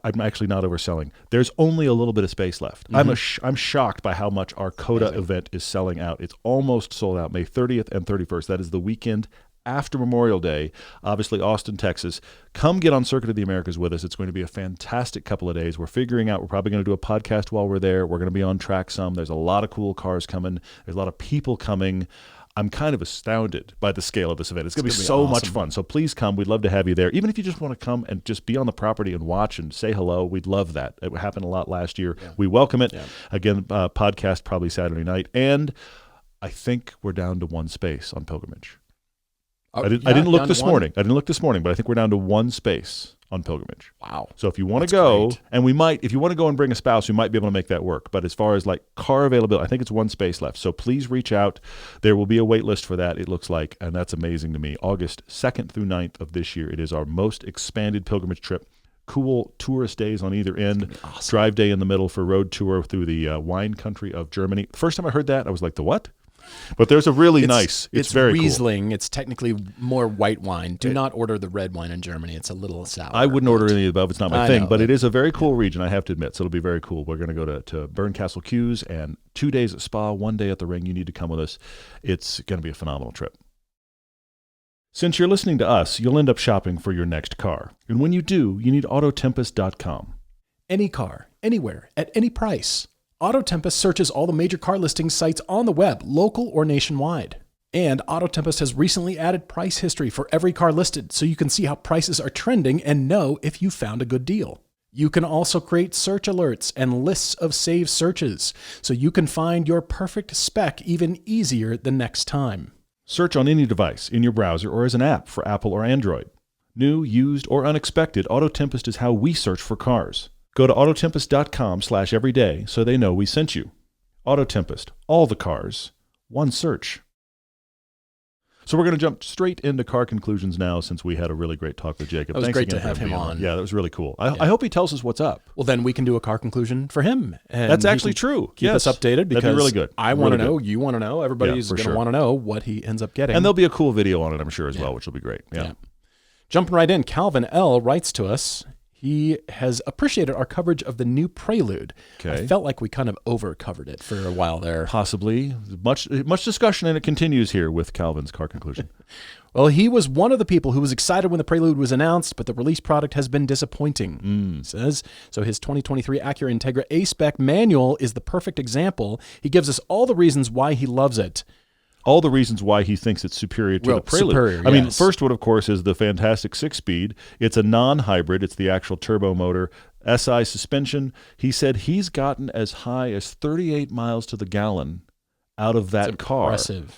I'm actually not overselling. There's only a little bit of space left. I'm shocked by how much our COTA event is selling out. It's almost sold out, May 30th and 31st. That is the weekend after Memorial Day, obviously Austin, Texas. Come get on Circuit of the Americas with us. It's going to be a fantastic couple of days. We're figuring out, we're probably going to do a podcast while we're there. We're going to be on track some. There's a lot of cool cars coming. There's a lot of people coming. I'm kind of astounded by the scale of this event. It's going to be so much fun. So please come. We'd love to have you there. Even if you just want to come and just be on the property and watch and say hello, we'd love that. It happened a lot last year. Yeah. We welcome it. Yeah. Again, podcast probably Saturday night. And I think we're down to one space on Pilgrimage. I didn't look this morning. I didn't look this morning, but I think we're down to one space on Pilgrimage. Wow. So if you want to go, and if you want to go and bring a spouse, we might be able to make that work. But as far as like car availability, I think it's one space left. So please reach out. There will be a wait list for that, it looks like, and that's amazing to me. August 2nd through 9th of this year. It is our most expanded pilgrimage trip. Cool tourist days on either end. Awesome. Drive day in the middle for road tour through the wine country of Germany. The first time I heard that, I was like, the what? But there's a really nice. It's very Riesling. Cool. It's technically more white wine. Do not order the red wine in Germany. It's a little sour. I wouldn't order any of the above. It's not my thing. But it is a very cool region, I have to admit. So it'll be very cool. We're going to go to Berncastle Quays and 2 days at Spa, 1 day at the Ring. You need to come with us. It's going to be a phenomenal trip. Since you're listening to us, you'll end up shopping for your next car. And when you do, you need Autotempest.com. Any car, anywhere, at any price. AutoTempest searches all the major car listing sites on the web, local or nationwide. And AutoTempest has recently added price history for every car listed, so you can see how prices are trending and know if you found a good deal. You can also create search alerts and lists of saved searches, so you can find your perfect spec even easier the next time. Search on any device, in your browser, or as an app for Apple or Android. New, used, or unexpected, AutoTempest is how we search for cars. Go to Autotempest.com/everyday so they know we sent you. Autotempest, all the cars, one search. So we're going to jump straight into car conclusions now since we had a really great talk with Jacob. It was great to have him on. Yeah, that was really cool. I hope he tells us what's up. Well, then we can do a car conclusion for him. And that's actually true. Keep us updated because that'd be really good. I want to know, you want to know, everybody's going to want to know what he ends up getting. And there'll be a cool video on it, I'm sure, as well, which will be great. Yeah. Jumping right in, Calvin L. writes to us. He has appreciated our coverage of the new Prelude. Okay. I felt like we kind of over-covered it for a while there. Possibly. Much discussion, and it continues here with Calvin's car conclusion. Well, he was one of the people who was excited when the Prelude was announced, but the release product has been disappointing, says. So his 2023 Acura Integra A-Spec manual is the perfect example. He gives us all the reasons why he loves it. all the reasons why he thinks it's superior to the Prelude. I mean, first one, of course, is the fantastic 6-speed. It's a non-hybrid. It's the actual turbo motor. SI suspension. He said he's gotten as high as 38 miles to the gallon out of that car,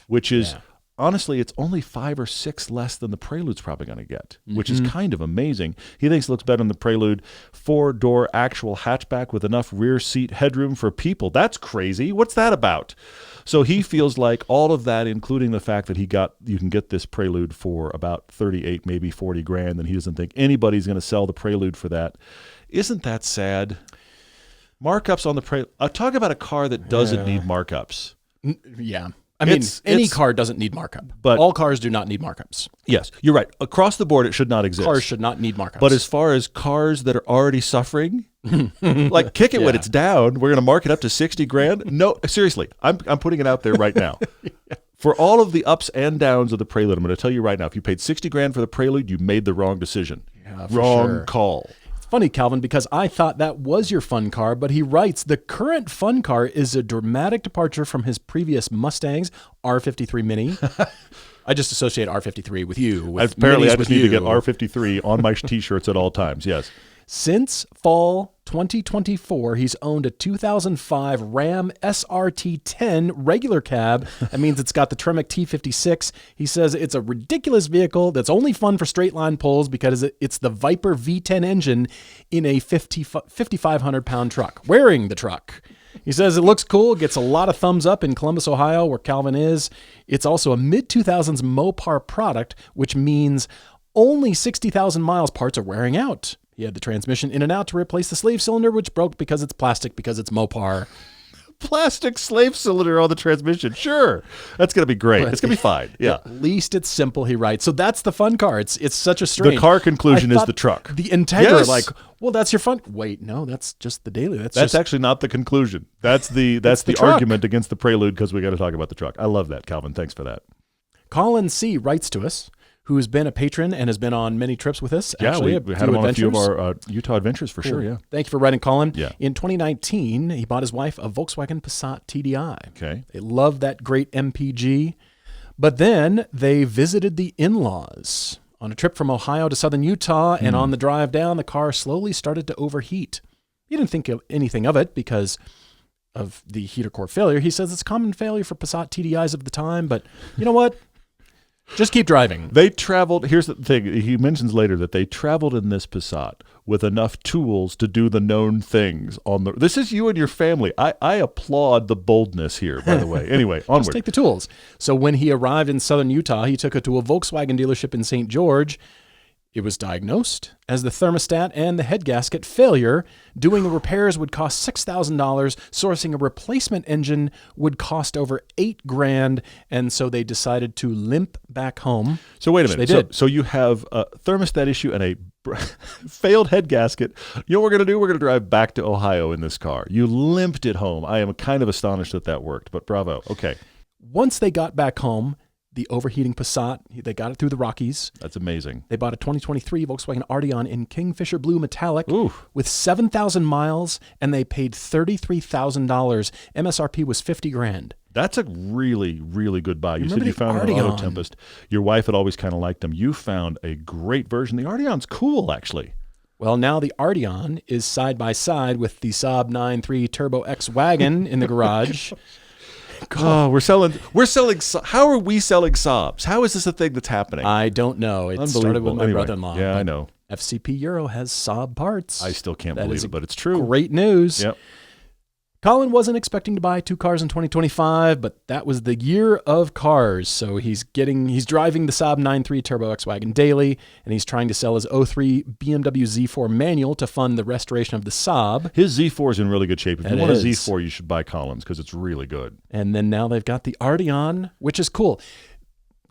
which is honestly, it's only 5 or 6 less than the Prelude's probably going to get, which is kind of amazing. He thinks it looks better than the Prelude. 4-door actual hatchback with enough rear seat headroom for people. That's crazy. What's that about? So he feels like all of that, including the fact that you can get this Prelude for about 38, maybe 40 grand, and he doesn't think anybody's going to sell the Prelude for that. Isn't that sad? Markups on the Prelude. Talk about a car that doesn't need markups. Yeah. I mean, any car doesn't need markup, but all cars do not need markups. Yes, you're right. Across the board, it should not exist. Cars should not need markups. But as far as cars that are already suffering, like kick it when it's down, we're going to mark it up to 60 grand. No, seriously, I'm putting it out there right now. For all of the ups and downs of the Prelude, I'm going to tell you right now, if you paid 60 grand for the Prelude, you made the wrong decision. Wrong call. Funny, Calvin, because I thought that was your fun car, but he writes, the current fun car is a dramatic departure from his previous Mustangs, R53 Mini. I just associate R53 with you. Apparently, I just need to get R53 on my T-shirts at all times, yes. Since fall 2024, he's owned a 2005 Ram SRT10 regular cab. That means it's got the Tremec T56. He says it's a ridiculous vehicle that's only fun for straight line pulls because it's the Viper V10 engine in a 5,500-pound truck. Wearing the truck. He says it looks cool, gets a lot of thumbs up in Columbus, Ohio, where Calvin is. It's also a mid-2000s Mopar product, which means only 60,000 miles parts are wearing out. He had the transmission in and out to replace the slave cylinder, which broke because it's plastic, because it's Mopar. Plastic slave cylinder on the transmission. Sure. That's going to be great. It's going to be fine. Yeah. At least it's simple, he writes. So that's the fun car. It's such a strange. The car conclusion is the truck. The Integra, well, that's your fun. Wait, no, that's just the daily. That's actually not the conclusion. That's the argument against the Prelude, because we got to talk about the truck. I love that, Calvin. Thanks for that. Colin C. writes to us, who has been a patron and has been on many trips with us. Yeah, we had him on a few of our Utah adventures for sure, yeah. Thank you for writing, Colin. Yeah. In 2019, he bought his wife a Volkswagen Passat TDI. Okay. They love that great MPG. But then they visited the in-laws on a trip from Ohio to southern Utah, and on the drive down, the car slowly started to overheat. He didn't think of anything of it because of the heater core failure. He says it's a common failure for Passat TDIs of the time, but you know what? Just keep driving. They traveled. Here's the thing. He mentions later that they traveled in this Passat with enough tools to do the known things. This is you and your family. I applaud the boldness here, by the way. Anyway, onward. Just take the tools. So when he arrived in southern Utah, he took it to a Volkswagen dealership in St. George. It was diagnosed as the thermostat and the head gasket failure. Doing the repairs would cost $6,000. Sourcing a replacement engine would cost over $8,000. And so they decided to limp back home. So wait a minute. They did. So you have a thermostat issue and a failed head gasket. You know what we're going to do? We're going to drive back to Ohio in this car. You limped it home. I am kind of astonished that worked, but bravo. Okay. Once they got back home, the overheating Passat, they got it through the Rockies. That's amazing. They bought a 2023 Volkswagen Arteon in Kingfisher Blue Metallic with 7,000 miles, and they paid $33,000. MSRP was $50,000. That's a really, really good buy. You said you found an Auto Tempest. Your wife had always kind of liked them. You found a great version. The Arteon's cool, actually. Well, now the Arteon is side by side with the Saab 9.3 Turbo X wagon in the garage. Oh, we're selling. How are we selling Saabs? How is this a thing that's happening? I don't know. It started with my brother-in-law. Yeah, I know. FCP Euro has Saab parts. I still can't believe it, but it's true. Great news. Yep. Colin wasn't expecting to buy 2 cars in 2025, but that was the year of cars. So he's driving the Saab 9.3 Turbo X-Wagon daily, and he's trying to sell his 03 BMW Z4 manual to fund the restoration of the Saab. His Z4 is in really good shape. If you want a Z4, you should buy Colin's because it's really good. And then now they've got the Arteon, which is cool.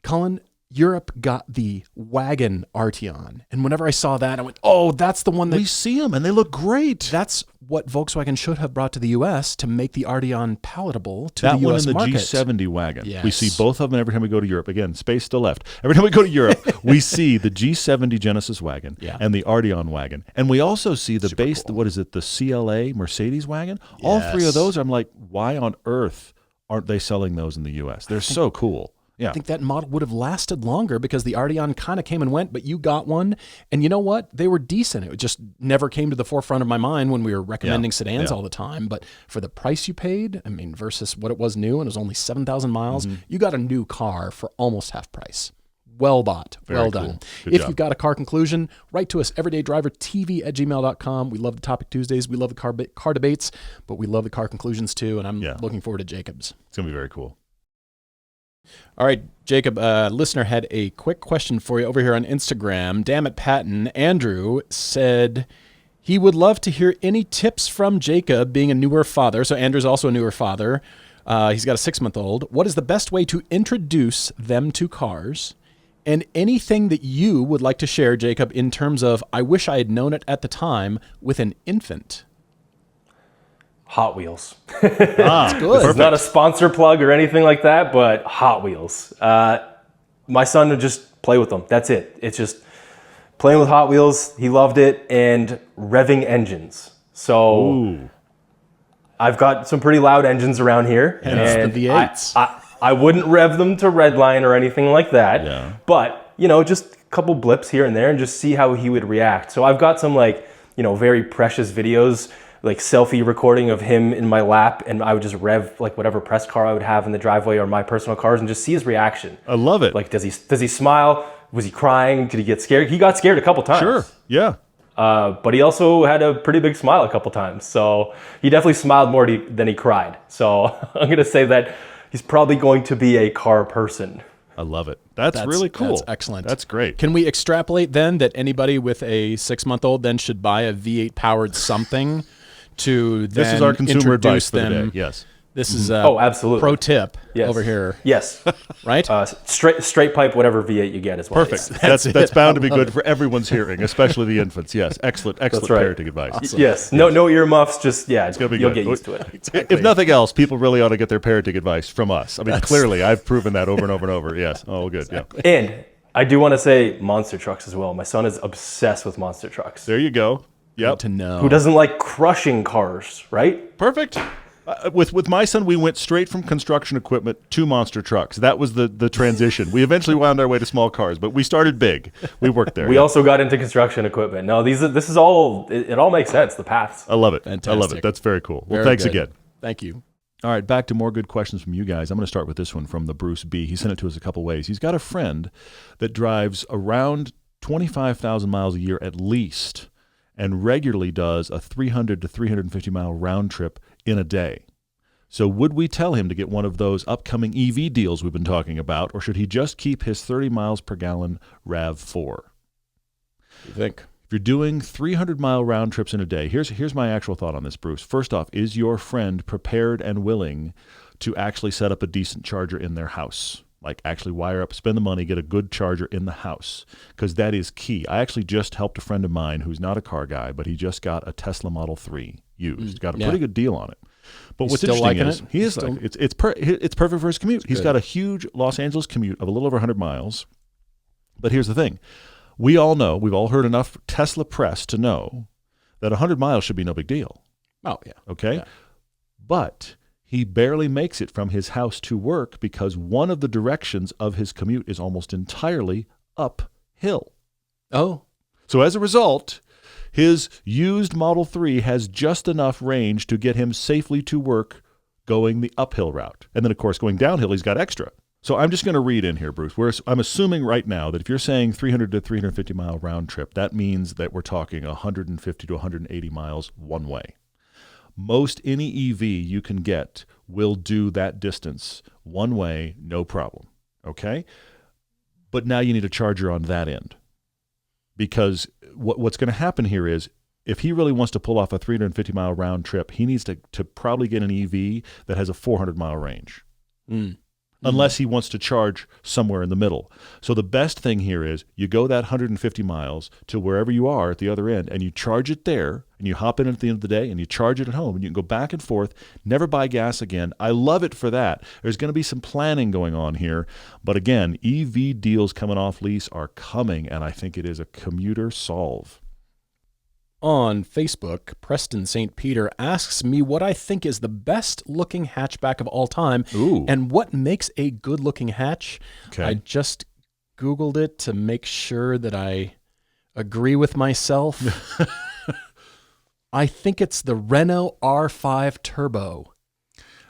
Colin, Europe got the wagon Arteon. And whenever I saw that, I went, oh, that's the one that... We see them, and they look great. That's what Volkswagen should have brought to the U.S. to make the Arteon palatable to the U.S. market. That one and the G70 wagon. Yes. We see both of them every time we go to Europe. Again, space still left. Every time we go to Europe, we see the G70 Genesis wagon and the Arteon wagon. And we also see the base, cool. What is it, the CLA Mercedes wagon? Yes. All three of those, I'm like, why on earth aren't they selling those in the U.S.? They're so cool. Yeah. I think that model would have lasted longer because the Arteon kind of came and went, but you got one. And you know what? They were decent. It just never came to the forefront of my mind when we were recommending sedans all the time. But for the price you paid, I mean, versus what it was new, and it was only 7,000 miles, you got a new car for almost half price. Well bought. Well done. If you've got a car conclusion, write to us, everydaydrivertv@gmail.com. We love the Topic Tuesdays. We love the car debates, but we love the car conclusions too. And I'm looking forward to Jacob's. It's going to be very cool. All right, Jacob, listener had a quick question for you over here on Instagram. Damn it, Patton. Andrew said he would love to hear any tips from Jacob being a newer father. So Andrew's also a newer father. He's got a 6-month-old. What is the best way to introduce them to cars? And anything that you would like to share, Jacob, in terms of, I wish I had known it at the time with an infant. Hot Wheels. That's good. It's not a sponsor plug or anything like that, but Hot Wheels. My son would just play with them. That's it. It's just playing with Hot Wheels. He loved it. And revving engines. So I've got some pretty loud engines around here. And the V8s. I wouldn't rev them to redline or anything like that. Yeah. But, just a couple blips here and there and just see how he would react. So I've got some very precious videos, like selfie recording of him in my lap, and I would just rev like whatever press car I would have in the driveway or my personal cars and just see his reaction. I love it. Like, does he smile? Was he crying? Did he get scared? He got scared a couple times. Sure. Yeah. But he also had a pretty big smile a couple times. So he definitely smiled more than he cried. So I'm going to say that he's probably going to be a car person. I love it. That's really cool. That's excellent. That's great. Can we extrapolate then that anybody with a 6-month-old then should buy a V8 powered something to then this is our consumer advice for them? the day. Yes. This is absolutely pro tip over here. Yes. Right? Straight pipe, whatever V8 you get as well. Perfect. That's bound to be good for everyone's hearing, especially the infants. Yes. Excellent parenting advice. Awesome. Yes. No earmuffs. Just, it's gonna be you'll get used to it. Exactly. If nothing else, people really ought to get their parenting advice from us. I mean, clearly, I've proven that over and over and over. Yes. Oh, good. Exactly. Yeah. And I do want to say monster trucks as well. My son is obsessed with monster trucks. There you go. Yep. Good to know. Who doesn't like crushing cars, right? Perfect. With my son, we went straight from construction equipment to monster trucks. That was the transition. We eventually wound our way to small cars, but we started big. We worked there. We also got into construction equipment. No, this is all. It all makes sense. The paths. I love it. Fantastic. I love it. That's very cool. Well, thanks again. Thank you. All right, back to more good questions from you guys. I'm going to start with this one from the Bruce B. He sent it to us a couple ways. He's got a friend that drives around 25,000 miles a year at least, and regularly does a 300 to 350 mile round trip in a day. So would we tell him to get one of those upcoming EV deals we've been talking about, or should he just keep his 30 miles per gallon RAV4? What do you think? If you're doing 300-mile round trips in a day, here's my actual thought on this, Bruce. First off, is your friend prepared and willing to actually set up a decent charger in their house? Like actually wire up, spend the money, get a good charger in the house, because that is key. I actually just helped a friend of mine who's not a car guy, but he just got a Tesla Model 3 used. Got a pretty good deal on it. But He's what's still interesting liking is it? he is like, it's perfect for his commute. He's got a huge Los Angeles commute of a little over 100 miles. But here's the thing. We all know, we've all heard enough Tesla press to know that 100 miles should be no big deal. Oh, yeah. Okay? Yeah. But he barely makes it from his house to work because one of the directions of his commute is almost entirely uphill. Oh. So as a result, his used Model 3 has just enough range to get him safely to work going the uphill route. And then, of course, going downhill, he's got extra. So I'm just going to read in here, Bruce. I'm assuming right now that if you're saying 300 to 350 mile round trip, that means that we're talking 150 to 180 miles one way. Most any EV you can get will do that distance one way, no problem. Okay? But now you need a charger on that end. Because what's going to happen here is if he really wants to pull off a 350-mile round trip, he needs to probably get an EV that has a 400-mile range. Unless he wants to charge somewhere in the middle. So the best thing here is you go that 150 miles to wherever you are at the other end, and you charge it there, and you hop in at the end of the day, and you charge it at home, and you can go back and forth, never buy gas again. I love it for that. There's going to be some planning going on here. But again, EV deals coming off lease are coming, and I think it is a commuter solve. On Facebook, Preston St. Peter asks me what I think is the best-looking hatchback of all time. Ooh. And what makes a good-looking hatch. Okay. I just Googled it to make sure that I agree with myself. I think it's the Renault R5 Turbo.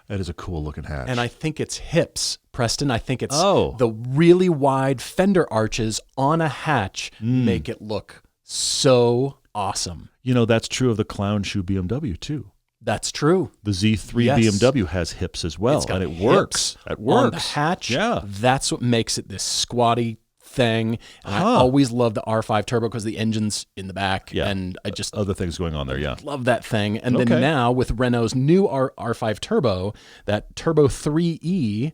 That is a cool-looking hatch. And I think it's hips, Preston. I think it's the really wide fender arches on a hatch make it look so awesome. You know, that's true of the clown shoe BMW, too. That's true. The Z3 BMW has hips as well, and it works. It works. On the hatch, that's what makes it this squatty thing. And I always love the R5 Turbo because the engine's in the back, and I just... Other things going on there, love that thing. And then now with Renault's new R5 Turbo, that Turbo 3E,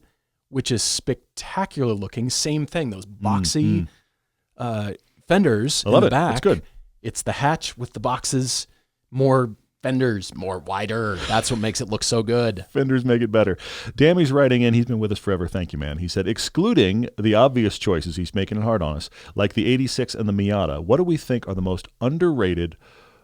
which is spectacular looking, same thing, those boxy fenders in the back. It's good. It's the hatch with the boxes, more fenders, more wider. That's what makes it look so good. Fenders make it better. Dammy's writing in. He's been with us forever. Thank you, man. He said, excluding the obvious choices, he's making it hard on us, like the 86 and the Miata, what do we think are the most underrated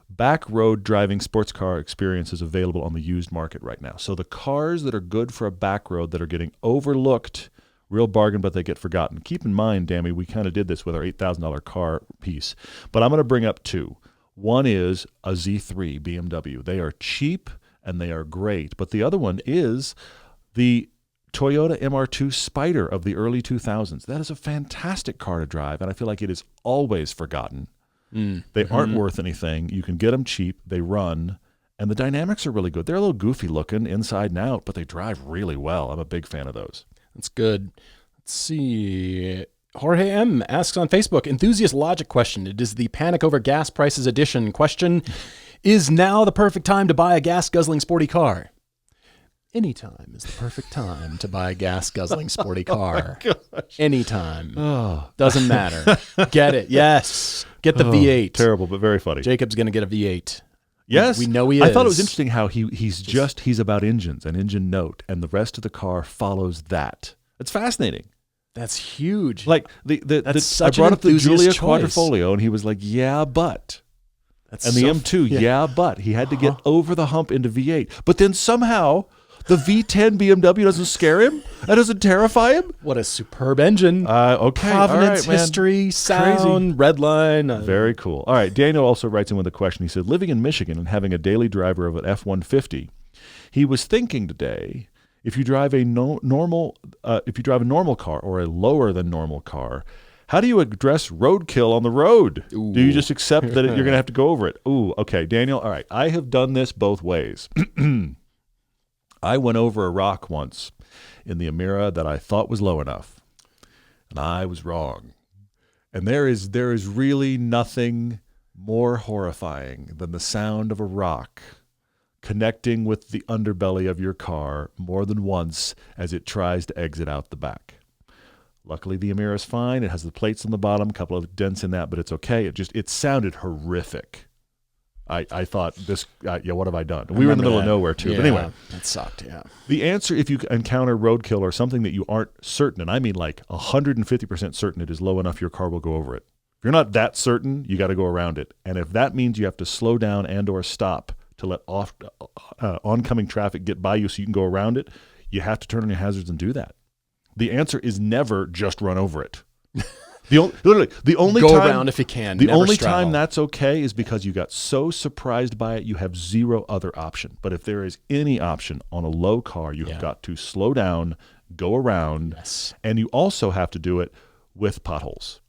back road driving sports car experiences available on the used market right now? So the cars that are good for a back road that are getting overlooked, real bargain, but they get forgotten. Keep in mind, Dammy, we kind of did this with our $8,000 car piece, but I'm going to bring up two. One is a Z3 BMW. They are cheap and they are great, but the other one is the Toyota MR2 Spider of the early 2000s. That is a fantastic car to drive, and I feel like it is always forgotten. They aren't worth anything. You can get them cheap. They run, and the dynamics are really good. They're a little goofy looking inside and out, but they drive really well. I'm a big fan of those. That's good. Let's see. Jorge M. asks on Facebook, enthusiast logic question. It is the panic over gas prices edition question. Is now the perfect time to buy a gas-guzzling sporty car? Anytime is the perfect time to buy a gas-guzzling sporty car. Anytime. Doesn't matter. Get it. Yes. Get the V8. Terrible, but very funny. Jacob's going to get a V8. Yes. We know he is. I thought it was interesting how he's about engines, an engine note, and the rest of the car follows that. It's fascinating. That's huge. Like I brought up the Giulia Quadrifoglio, and he was like, "Yeah, but." The M2, yeah, but he had to get over the hump into V8. But then somehow the V10 BMW doesn't scare him. That doesn't terrify him. What a superb engine. Okay, Provenance, all right, history, sound, red line. Very cool. All right, Daniel also writes in with a question. He said, living in Michigan and having a daily driver of an F-150, he was thinking today, if you drive a normal car or a lower than normal car, how do you address roadkill on the road? Ooh. Do you just accept that you're going to have to go over it? Ooh, okay, Daniel. All right, I have done this both ways. I went over a rock once in the Emira that I thought was low enough, and I was wrong. And there is really nothing more horrifying than the sound of a rock connecting with the underbelly of your car more than once as it tries to exit out the back. Luckily, the Emira is fine. It has the plates on the bottom, a couple of dents in that, but it's okay. It sounded horrific. I thought, what have I done? We were in the middle of nowhere, too. Yeah, but anyway. That sucked, yeah. The answer, if you encounter roadkill or something that you aren't certain, and I mean like 150% certain it is low enough your car will go over it. If you're not that certain, you got to go around it. And if that means you have to slow down and or stop to let oncoming traffic get by you so you can go around it, you have to turn on your hazards and do that. The answer is never just run over it. The only go time, around if you can. The never only straddle. time that's okay is because you got so surprised by it, you have zero other option. But if there is any option on a low car, you have got to slow down, go around, and you also have to do it with potholes.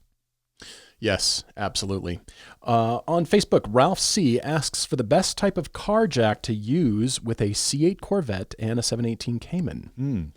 Yes, absolutely. On Facebook, Ralph C. asks for the best type of car jack to use with a C8 Corvette and a 718 Cayman.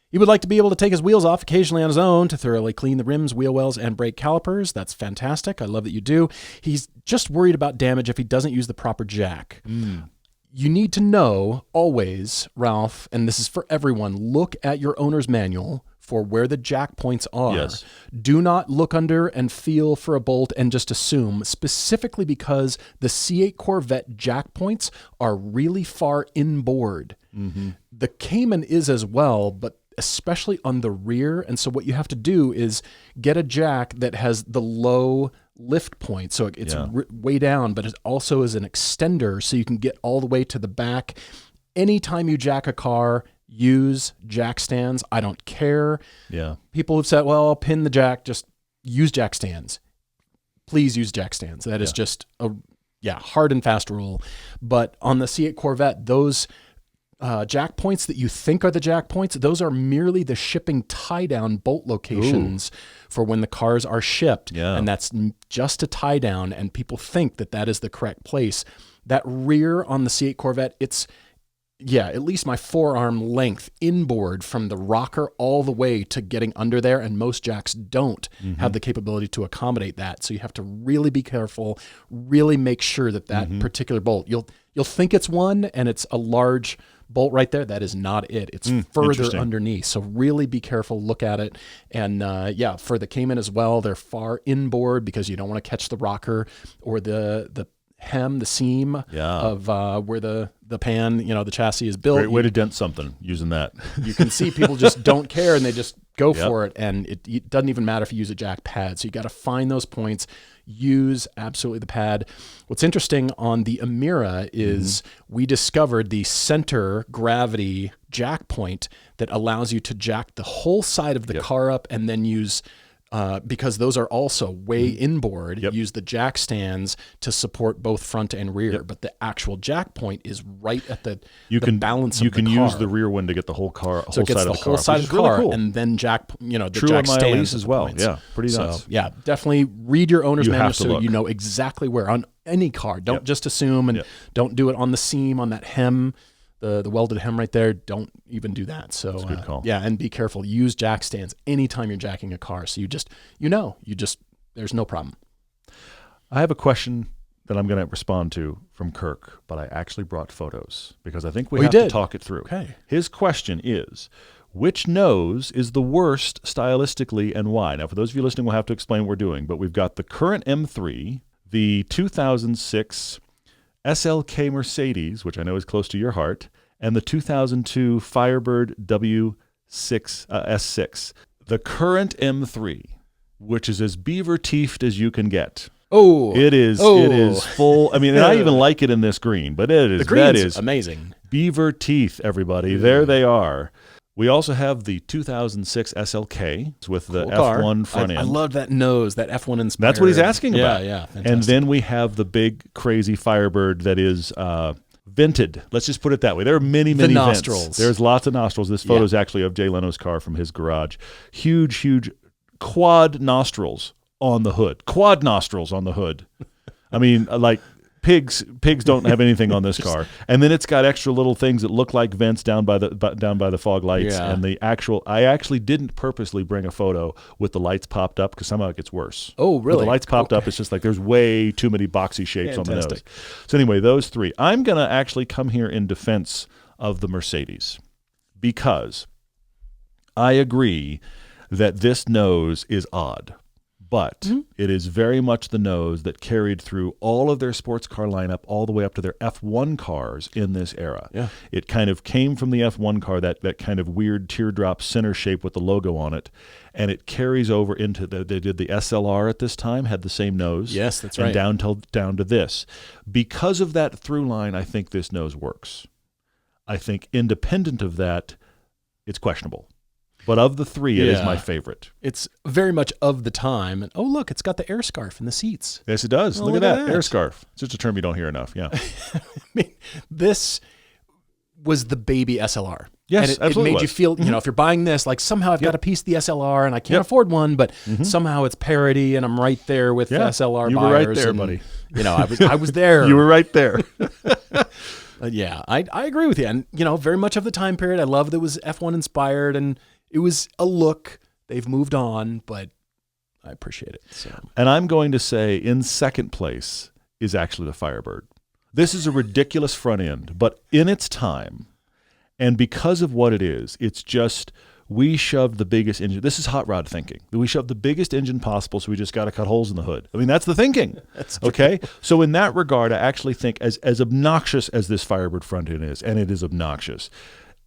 He would like to be able to take his wheels off occasionally on his own to thoroughly clean the rims, wheel wells, and brake calipers. That's fantastic. I love that you do. He's just worried about damage if he doesn't use the proper jack. You need to know always, Ralph, and this is for everyone, look at your owner's manual for where the jack points are. Yes. Do not look under and feel for a bolt and just assume, specifically because the C8 Corvette jack points are really far inboard. The Cayman is as well, but especially on the rear. And so what you have to do is get a jack that has the low lift point. So it's way down, but it also is an extender so you can get all the way to the back. Anytime you jack a car, use jack stands. I don't care. Yeah. People have said, well, I'll pin the jack, just use jack stands. Please use jack stands. That is just a hard and fast rule. But on the C8 Corvette, those jack points that you think are the jack points, those are merely the shipping tie-down bolt locations for when the cars are shipped. Yeah. And that's just a tie-down, and people think that that is the correct place. That rear on the C8 Corvette, it's, at least my forearm length inboard from the rocker all the way to getting under there, and most jacks don't have the capability to accommodate that. So you have to really be careful, really make sure that particular bolt, you'll think it's one and it's a large bolt right there. That is not it. It's further underneath. So really be careful, look at it. And for the Cayman as well, they're far inboard because you don't want to catch the rocker or the hem, the seam of where the pan, the chassis is built. Great way to dent something using that. You can see people just don't care and they just go for it. And it doesn't even matter if you use a jack pad. So you got to find those points, use absolutely the pad. What's interesting on the Emira is we discovered the center gravity jack point that allows you to jack the whole side of the car up and then use because those are also way inboard, use the jack stands to support both front and rear. But the actual jack point is right at the balance of the car. You can use the rear one to get the whole car, so it gets the whole side of the car, and then jack, the jack stands as well. Points. Yeah, pretty nice. So, definitely read your owner's manual so you know exactly where on any car. Don't just assume, and don't do it on the seam, on that hem. The welded hem right there, don't even do that. So that's a good call. And be careful. Use jack stands anytime you're jacking a car. So there's no problem. I have a question that I'm going to respond to from Kirk, but I actually brought photos because I think we have to talk it through. Okay. His question is, which nose is the worst stylistically and why? Now, for those of you listening, we'll have to explain what we're doing, but we've got the current M3, the 2006 SLK Mercedes, which I know is close to your heart, and the 2002 Firebird W6 S6. The current M3, which is as beaver teethed as you can get. It is full. I mean, and I even like it in this green, but that is amazing. Beaver teeth, everybody. There they are. We also have the 2006 SLK with the F1 front end. I love that nose, that F1 inspired. That's what he's asking about. Yeah, fantastic. And then we have the big, crazy Firebird that is vented. Let's just put it that way. There are many vents. Nostrils. There's lots of nostrils. This photo is actually of Jay Leno's car from his garage. Huge quad nostrils on the hood. Quad nostrils on the hood. I mean, like... Pigs don't have anything on this car, and then it's got extra little things that look like vents down by the fog lights. And I actually didn't purposely bring a photo with the lights popped up because somehow it gets worse. Oh, really? With the lights popped up, it's just like there's way too many boxy shapes on the nose. So anyway, those three. I'm gonna actually come here in defense of the Mercedes because I agree that this nose is odd. But it is very much the nose that carried through all of their sports car lineup all the way up to their F1 cars in this era. Yeah. It kind of came from the F1 car, that kind of weird teardrop center shape with the logo on it, and it carries over into they did the SLR at this time, had the same nose. Yes, that's right. And down to this. Because of that through line, I think this nose works. I think independent of that, it's questionable. But of the three, it is my favorite. It's very much of the time. And look, it's got the air scarf in the seats. Yes, it does. Look at that. Air scarf. It's just a term you don't hear enough. Yeah. I mean, this was the baby SLR. Yes, and absolutely. It made you feel, if you're buying this, like somehow I've got a piece of the SLR and I can't afford one, but somehow it's parity and I'm right there with the SLR you buyers. You were right there, buddy. I was there. You were right there. I agree with you. And, very much of the time period, I love that it was F1 inspired and it was a look. They've moved on, but I appreciate it. So. And I'm going to say in second place is actually the Firebird. This is a ridiculous front end, but in its time, and because of what it is, it's just we shoved the biggest engine. This is hot rod thinking. We shoved the biggest engine possible, so we just got to cut holes in the hood. I mean, that's the thinking. That's okay? So in that regard, I actually think as obnoxious as this Firebird front end is, and it is obnoxious,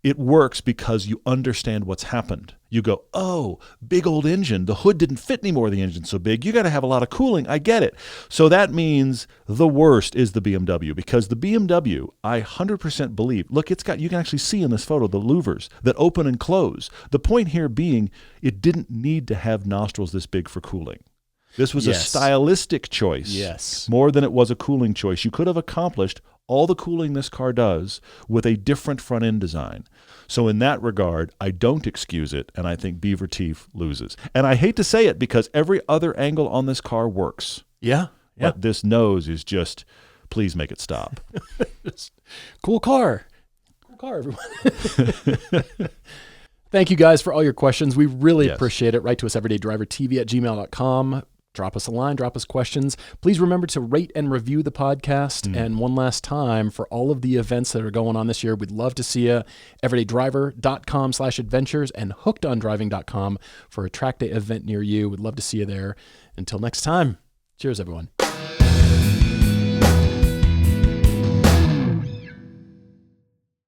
it works because you understand what's happened. You go, oh, big old engine. The hood didn't fit anymore. The engine's so big. You got to have a lot of cooling. I get it. So that means the worst is the BMW, because the BMW, I 100% believe, look, you can actually see in this photo the louvers that open and close. The point here being, it didn't need to have nostrils this big for cooling. This was a stylistic choice more than it was a cooling choice. You could have accomplished all the cooling this car does with a different front end design. So in that regard, I don't excuse it, and I think Beaver Teeth loses. And I hate to say it because every other angle on this car works. Yeah. But this nose is just, please make it stop. Cool car. Cool car, everyone. Thank you guys for all your questions. We really appreciate it. Write to us everydaydrivertv@gmail.com. Drop us a line, drop us questions. Please remember to rate and review the podcast. And one last time, for all of the events that are going on this year, we'd love to see you. everydaydriver.com/adventures and hookedondriving.com for a track day event near you. We'd love to see you there. Until next time, cheers, everyone.